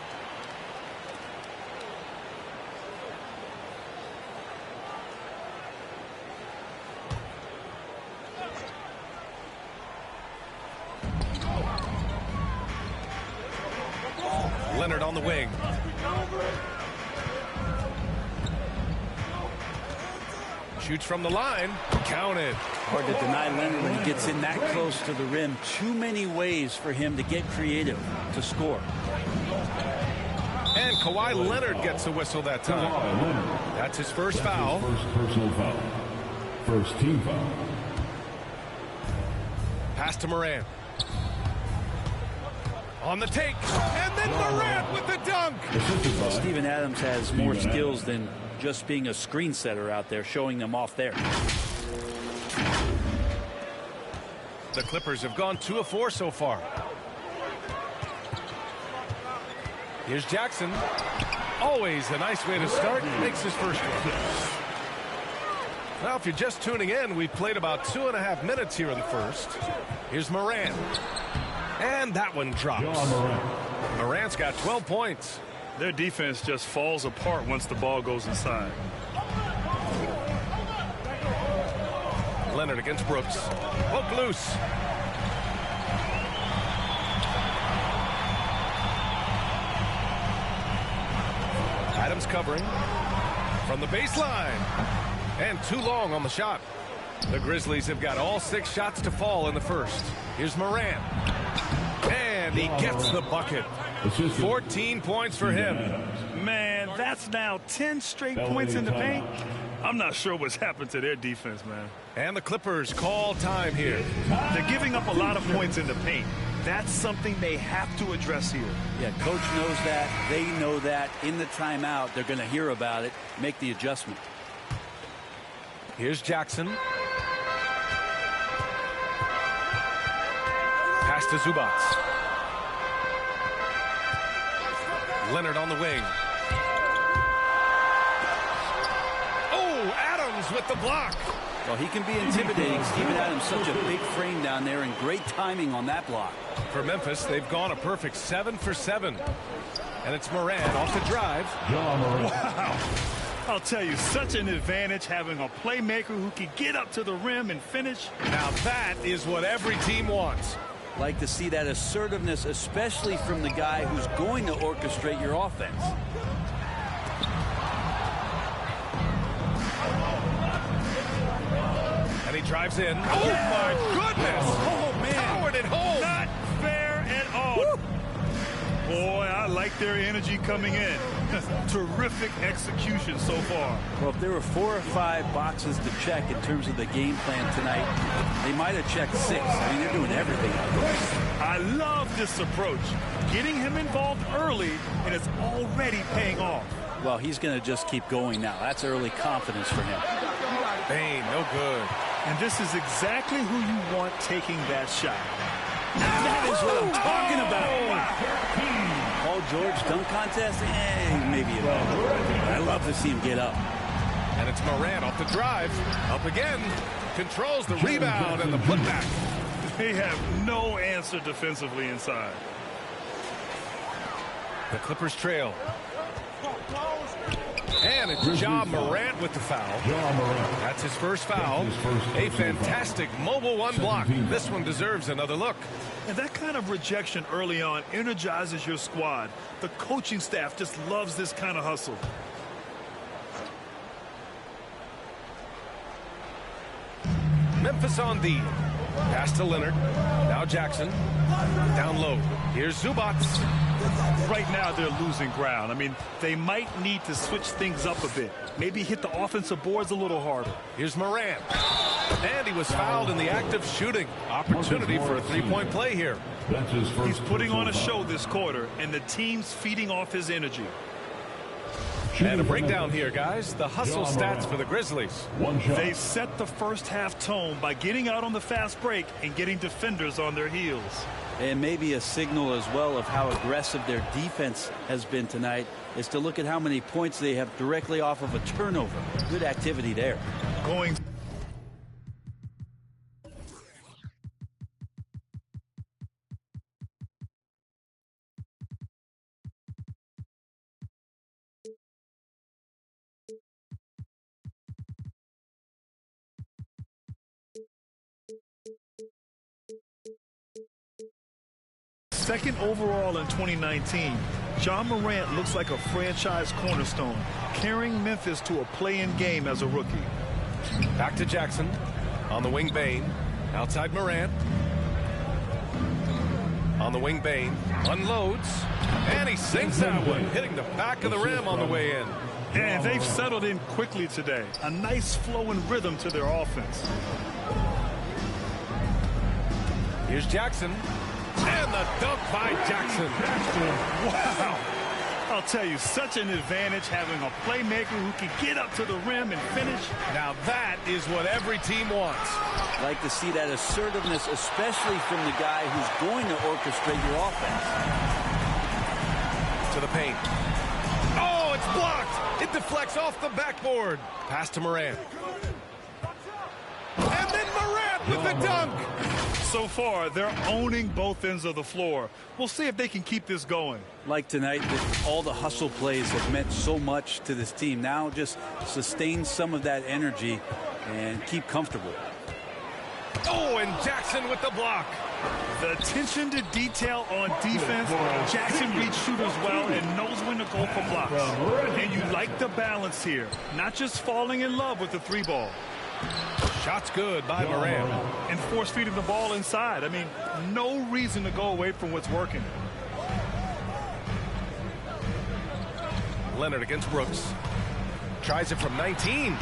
Leonard on the wing. Shoots from the line. Counted. Hard to deny Leonard when he gets in that close to the rim. Too many ways for him to get creative to score. And Kawhi Leonard gets a whistle that time. That's his first foul. First personal foul. First team foul. Pass to Morant. On the take. And then Morant with the dunk. Steven Adams has more skills than just being a screen setter out there, showing them off there. The Clippers have gone 2 of 4 so far. Here's Jackson. Always a nice way to start. Makes his first one. Now, if you're just tuning in, we've played about 2.5 minutes here in the first. Here's Morant. And that one drops. Morant's got 12 points. Their defense just falls apart once the ball goes inside. Leonard against Brooks. Poke loose. Adams covering from the baseline. And too long on the shot. The Grizzlies have got all 6 shots to fall in the first. Here's Morant. And he gets the bucket. 14 points for him. Man, that's now 10 straight points in the paint. I'm not sure what's happened to their defense, man. And the Clippers call time here. They're giving up a lot of points in the paint. That's something they have to address here. Yeah, coach knows that. They know that. In the timeout, they're going to hear about it, make the adjustment. Here's Jackson. Pass to Zubats. Leonard on the wing. Oh, Adams with the block. Well, he can be intimidating. Steven Adams, such a big frame down there, and great timing on that block. For Memphis, they've gone a perfect 7 for 7. And it's Morant off the drive. Wow. I'll tell you, such an advantage having a playmaker who can get up to the rim and finish. Now that is what every team wants. Like to see that assertiveness, especially from the guy who's going to orchestrate your offense. And he drives in. Oh, my goodness. Oh, man. Powered it home. Not fair at all. Woo. Boy, I like their energy coming in. Terrific execution so far. Well, if there were 4 or 5 boxes to check in terms of the game plan tonight, they might have checked 6. I mean, they're doing everything out there. I love this approach. Getting him involved early, and it's already paying off. Well, he's going to just keep going now. That's early confidence for him. Bane, no good. And this is exactly who you want taking that shot. That is what I'm talking about. Paul George dunk contest? Maybe a little. I love to see him get up. And it's Morant off the drive. Up again. Controls the rebound and the putback. They have no answer defensively inside. The Clippers trail. And it's Ja Morant with the foul. That's his first foul. A fantastic mobile 1 block. This one deserves another look. And that kind of rejection early on energizes your squad. The coaching staff just loves this kind of hustle. Memphis on D. Pass to Leonard. Now Jackson. Down low. Here's Zubats. Right now they're losing ground. I mean, they might need to switch things up a bit. Maybe hit the offensive boards a little harder. Here's Morant. And he was fouled in the act of shooting. Opportunity for a 3-point play here. He's putting on a show this quarter, and the team's feeding off his energy. And a breakdown here, guys. The hustle stats for the Grizzlies. They set the first half tone by getting out on the fast break and getting defenders on their heels. And maybe a signal as well of how aggressive their defense has been tonight is to look at how many points they have directly off of a turnover. Good activity there. Going. Second overall in 2019, Ja Morant looks like a franchise cornerstone, carrying Memphis to a play-in game as a rookie. Back to Jackson. On the wing, Bane. Outside Morant. On the wing, Bane. Unloads. And he sinks that one, hitting the back of the rim on the way in. And they've settled in quickly today. A nice flow and rhythm to their offense. Here's Jackson. And the dunk by Jackson. Wow. I'll tell you, such an advantage having a playmaker who can get up to the rim and finish. Now that is what every team wants. Like to see that assertiveness, especially from the guy who's going to orchestrate your offense. To the paint. Oh, it's blocked. It deflects off the backboard. Pass to Morant. And then Morant with the dunk. So far, they're owning both ends of the floor. We'll see if they can keep this going. Like tonight, all the hustle plays have meant so much to this team. Now just sustain some of that energy and keep comfortable. Oh, and Jackson with the block. The attention to detail on defense. Jackson reads shooters well and knows when to go for blocks. And you like the balance here. Not just falling in love with the three ball. Shot's good by Moran. And force feeding the ball inside. I mean, no reason to go away from what's working. Leonard against Brooks. Tries it from 19.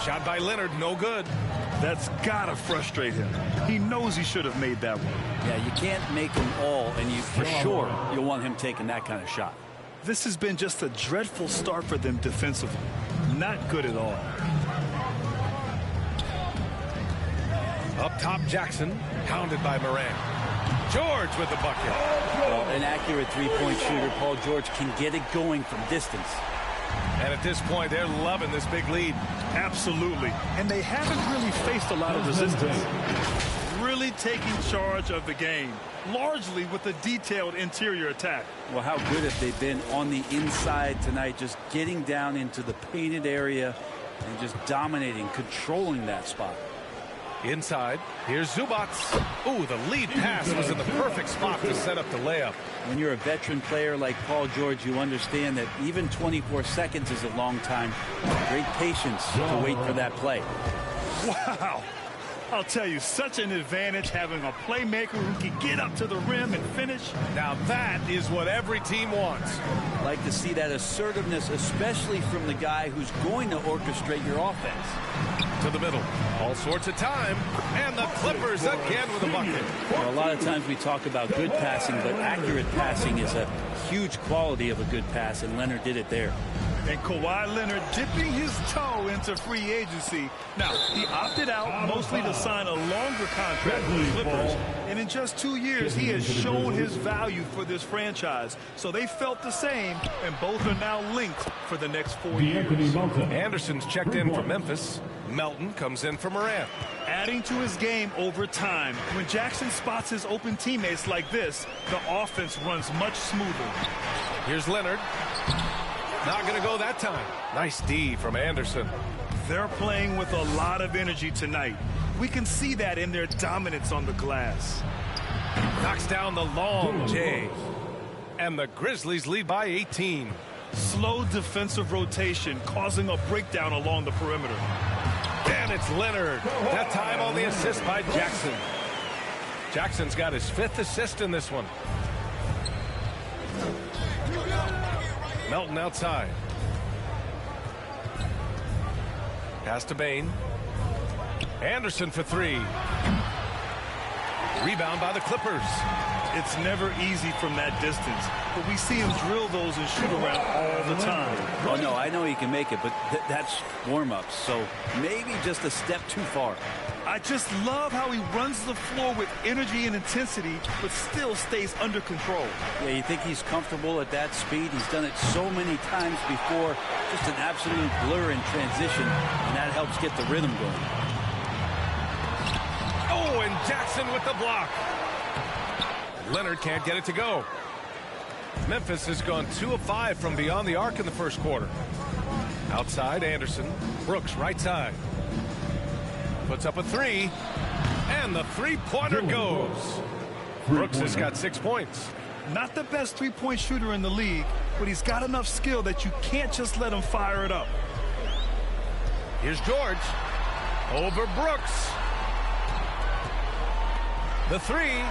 Shot by Leonard, no good. That's gotta frustrate him. He knows he should have made that one. Yeah, you can't make them all, and you for sure you'll want him taking that kind of shot. This has been just a dreadful start for them defensively. Not good at all. Up top, Jackson, hounded by Moran. George with the bucket. Well, an accurate three-point shooter, Paul George can get it going from distance. And at this point, they're loving this big lead. Absolutely. And they haven't really faced a lot of resistance. Really taking charge of the game, largely with a detailed interior attack. Well, how good have they been on the inside tonight, just getting down into the painted area and just dominating, controlling that spot. Inside, here's Zubac. Ooh, the lead pass was in the perfect spot to set up the layup. When you're a veteran player like Paul George, you understand that even 24 seconds is a long time. Great patience to wait for that play. Wow. I'll tell you, such an advantage having a playmaker who can get up to the rim and finish. Now that is what every team wants. Like to see that assertiveness, especially from the guy who's going to orchestrate your offense. To the middle. All sorts of time. And the Clippers again with a bucket. Well, a lot of times we talk about good passing, but accurate passing is a huge quality of a good pass, and Leonard did it there. And Kawhi Leonard dipping his toe into free agency. Now, he opted out mostly to sign a longer contract with the Clippers. And in just 2 years, he has shown his value for this franchise. So they felt the same, and both are now linked for the next 4 years. Anderson's checked in for Memphis. Melton comes in for Moran. Adding to his game over time. When Jackson spots his open teammates like this, the offense runs much smoother. Here's Leonard. Not going to go that time. Nice D from Anderson. They're playing with a lot of energy tonight. We can see that in their dominance on the glass. Knocks down the long J. And the Grizzlies lead by 18. Slow defensive rotation causing a breakdown along the perimeter. And it's Leonard. That time on the assist by Jackson. Jackson's got his 5th assist in this one. Melton outside. Pass to Bain. Anderson for 3. Rebound by the Clippers. It's never easy from that distance, but we see him drill those and shoot around all the time. Oh, no, I know he can make it, but that's warm-ups, so maybe just a step too far. I just love how he runs the floor with energy and intensity, but still stays under control. Yeah, you think he's comfortable at that speed? He's done it so many times before. Just an absolute blur in transition, and that helps get the rhythm going. Oh, and Jackson with the block. Leonard can't get it to go. Memphis has gone 2 of 5 from beyond the arc in the first quarter. Outside, Anderson. Brooks, right side. Puts up a 3. And the three-pointer goes. Brooks has got 6 points. Not the best three-point shooter in the league, but he's got enough skill that you can't just let him fire it up. Here's George. Over Brooks. The 3.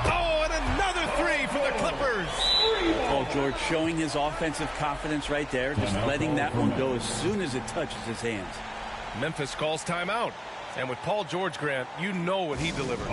Oh, and another 3 for the Clippers. Paul George showing his offensive confidence right there, just letting that one go as soon as it touches his hands. Memphis calls timeout. And with Paul George, Grant, you know what he delivers.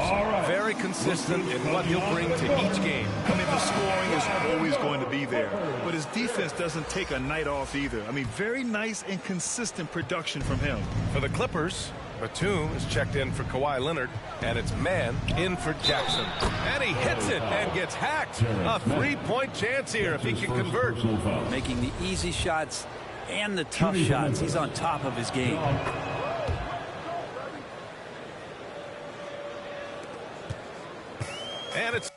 Very consistent in what he'll bring to each game. I mean, the scoring is always going to be there, but his defense doesn't take a night off either. I mean, very nice and consistent production from him. For the Clippers, Batum is checked in for Kawhi Leonard, and it's man in for Jackson. And he hits it and gets hacked. A 3-point chance here if he can convert. Making the easy shots and the tough shots. He's on top of his game. And it's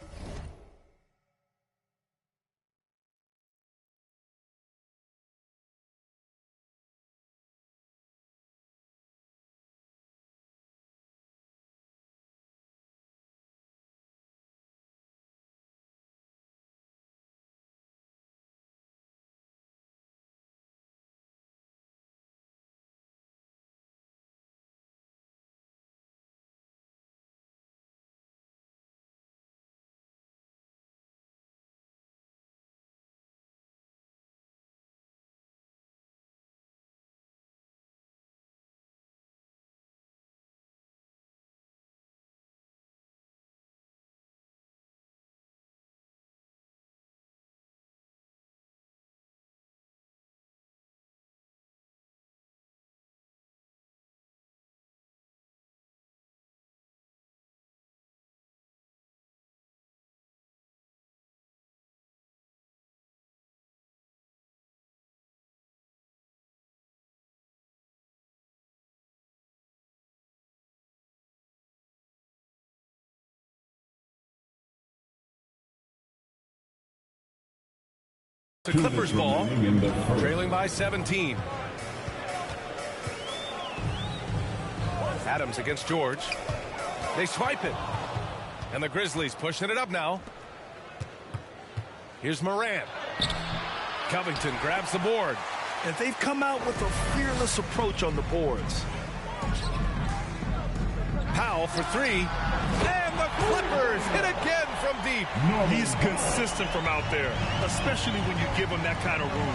the Clippers ball, trailing by 17. Adams against George. They swipe it. And the Grizzlies pushing it up now. Here's Morant. Covington grabs the board. And they've come out with a fearless approach on the boards. Powell for three. And the Clippers hit again from deep. He's consistent from out there, especially when you give him that kind of room.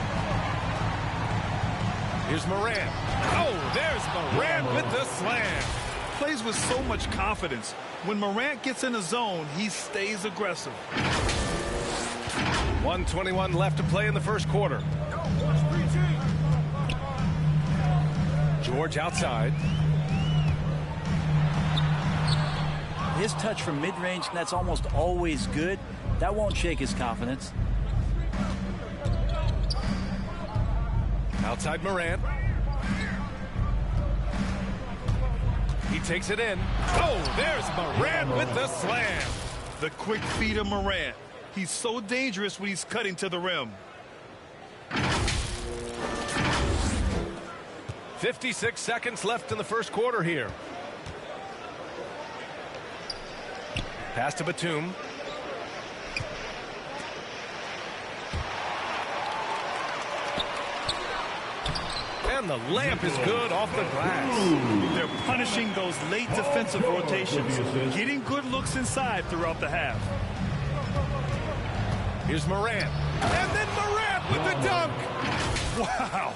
Here's Morant. Oh, there's Morant with the slam. Plays with so much confidence. When Morant gets in the zone, he stays aggressive. 1:21 left to play in the first quarter. George outside. His touch from mid-range, and that's almost always good. That won't shake his confidence. Outside Morant. He takes it in. Oh, there's Morant with the slam. The quick feet of Morant. He's so dangerous when he's cutting to the rim. 56 seconds left in the first quarter here. Pass to Batum. And the layup is good off the glass. They're punishing those late defensive rotations, getting good looks inside throughout the half. Here's Morant. And then Morant with the dunk. Wow.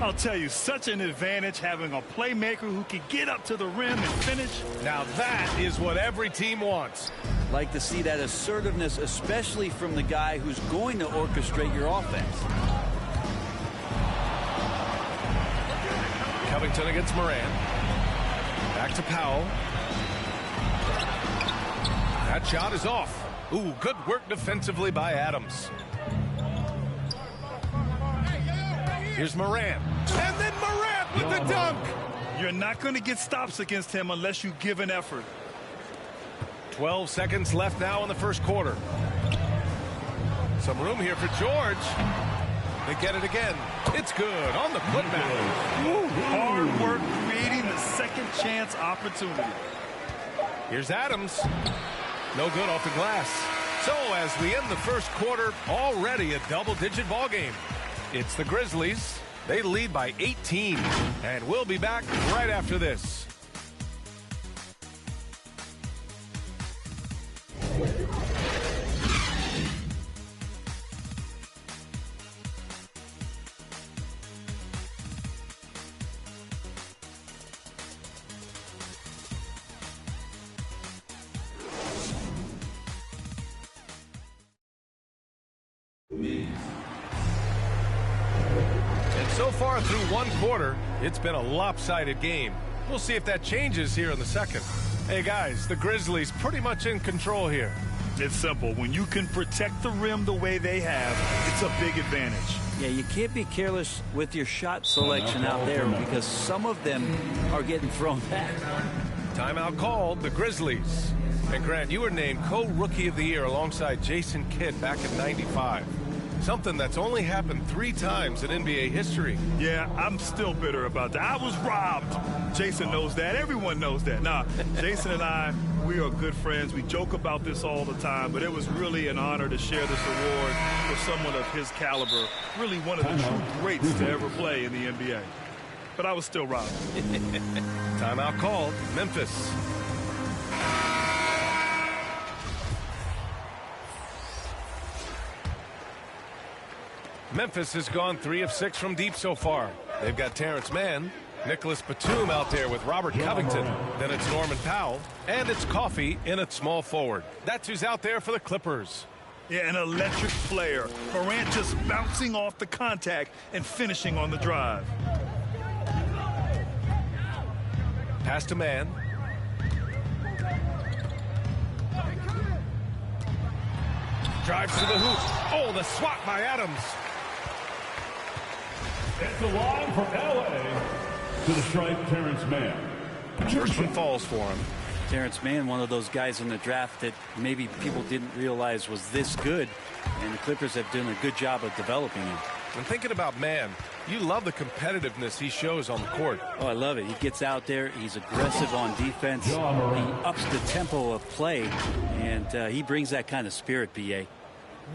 I'll tell you, such an advantage having a playmaker who can get up to the rim and finish. Now that is what every team wants. Like to see that assertiveness, especially from the guy who's going to orchestrate your offense. Covington against Morant. Back to Powell. That shot is off. Ooh, good work defensively by Adams. Here's Morant. And then Morant with the dunk. You're not going to get stops against him unless you give an effort. 12 seconds left now in the first quarter. Some room here for George. They get it again. It's good on the putback. Hard work creating the second chance opportunity. Here's Adams. No good off the glass. So as we end the first quarter, already a double-digit ball game. It's the Grizzlies. They lead by 18. And we'll be back right after this. So far through one quarter, it's been a lopsided game. We'll see if that changes here in the second. Hey guys, the Grizzlies pretty much in control here. It's simple. When you can protect the rim the way they have, it's a big advantage. Yeah, you can't be careless with your shot selection out there because some of them are getting thrown back. Timeout called, the Grizzlies. And Grant, you were named co-rookie of the year alongside Jason Kidd back in '95. Something that's only happened 3 times in NBA history. Yeah, I'm still bitter about that. I was robbed. Jason knows that. Everyone knows that. Nah, Jason and I, we are good friends. We joke about this all the time, but it was really an honor to share this award with someone of his caliber. Really one of the true greats to ever play in the NBA. But I was still robbed. Timeout called. Memphis. Memphis has gone 3 of 6 from deep so far. They've got Terrence Mann, Nicholas Batum out there with Robert Covington. Then it's Norman Powell, and it's Coffey in at small forward. That's who's out there for the Clippers. Yeah, an electric player. Morant just bouncing off the contact and finishing on the drive. Pass to Mann. Drives to the hoop. Oh, the swat by Adams. It's the line for L.A. to the stripe, Terrence Mann. First one falls for him. Terrence Mann, one of those guys in the draft that maybe people didn't realize was this good, and the Clippers have done a good job of developing him. And thinking about Mann, you love the competitiveness he shows on the court. Oh, I love it. He gets out there. He's aggressive on defense. He ups the tempo of play, and he brings that kind of spirit, B.A.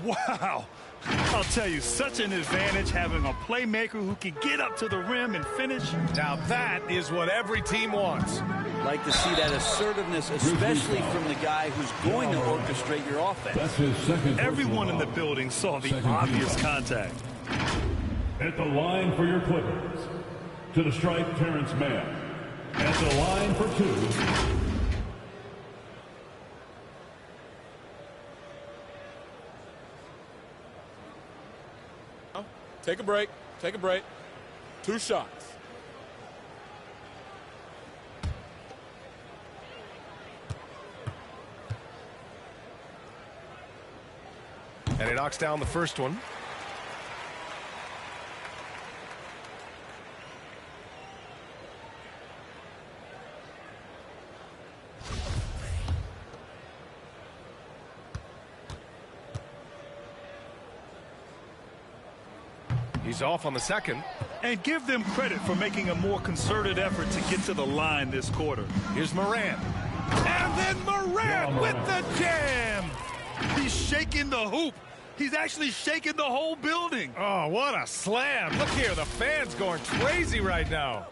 Wow. I'll tell you, such an advantage having a playmaker who can get up to the rim and finish. Now that is what every team wants. Like to see that assertiveness, especially from the guy who's going to orchestrate your offense. That's his second. Everyone in the building saw the obvious contact. At the line for your Clippers, to the stripe, Terrence Mann. At the line for 2. Take a break. Take a break. 2 shots. And he knocks down the first one. He's off on the second. And give them credit for making a more concerted effort to get to the line this quarter. Here's Morant. And then Morant with the jam. He's shaking the hoop. He's actually shaking the whole building. Oh, what a slam. Look here, the fans going crazy right now.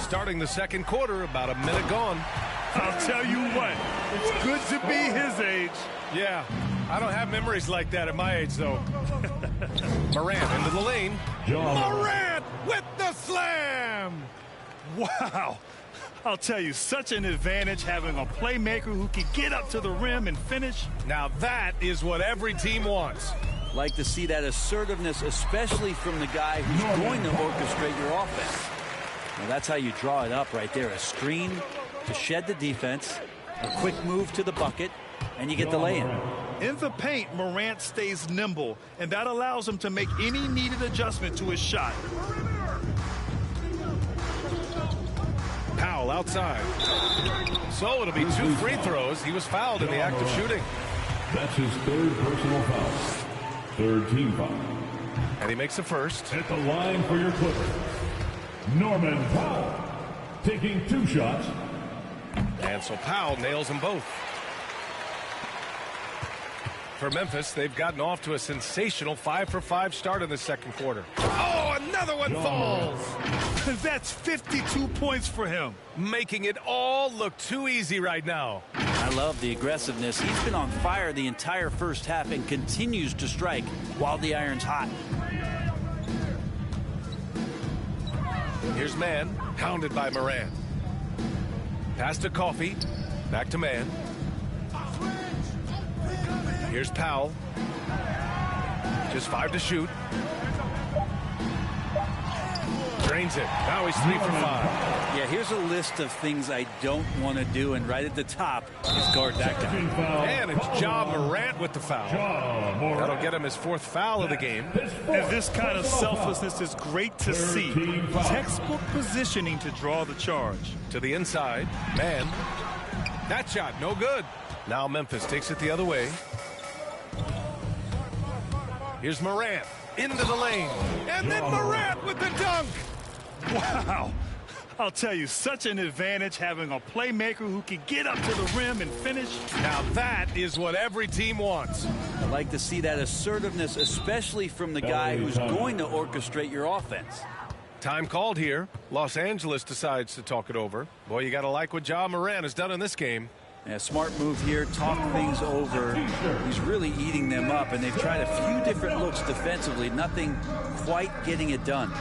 Starting the second quarter, about a minute gone. I'll tell you what, it's good to be his age. Yeah, I don't have memories like that at my age, though. Morant into the lane. Morant with the slam! Wow. I'll tell you, such an advantage having a playmaker who can get up to the rim and finish. Now that is what every team wants. Like to see that assertiveness, especially from the guy who's going to orchestrate your offense. Now that's how you draw it up right there. A screen to shed the defense, a quick move to the bucket, and you get the lay-in. In the paint, Morant stays nimble, and that allows him to make any needed adjustment to his shot. Powell outside. So it'll be 2 free throws. He was fouled in the act of shooting. That's his 3rd personal foul. 3rd team foul. And he makes the first. At the line for your Clippers, Norman Powell, taking 2 shots. And so Powell nails them both. For Memphis, they've gotten off to a sensational 5-for-5 start in the second quarter. Oh, another one falls. That's 52 points for him. Making it all look too easy right now. I love the aggressiveness. He's been on fire the entire first half and continues to strike while the iron's hot. Here's Mann, hounded by Morant. Pass to Coffey, back to Mann. Here's Powell. Just 5 to shoot. Drains it. Now he's 3 for 5. Yeah, here's a list of things I don't want to do, and right at the top is guard that guy. And it's Ja Morant with the foul. That'll get him his 4th foul of the game. And this kind of selflessness is great to see. Textbook positioning to draw the charge. To the inside. Man. That shot, no good. Now Memphis takes it the other way. Here's Morant into the lane. And then Morant with the dunk. Wow. I'll tell you, such an advantage having a playmaker who can get up to the rim and finish. Now that is what every team wants. I like to see that assertiveness, especially from the guy who's going to orchestrate your offense. Time called here. Los Angeles decides to talk it over. Boy, you got to like what Ja Morant has done in this game. Yeah, smart move here, talk things over. He's really eating them up, and they've tried a few different looks defensively. Nothing quite getting it done.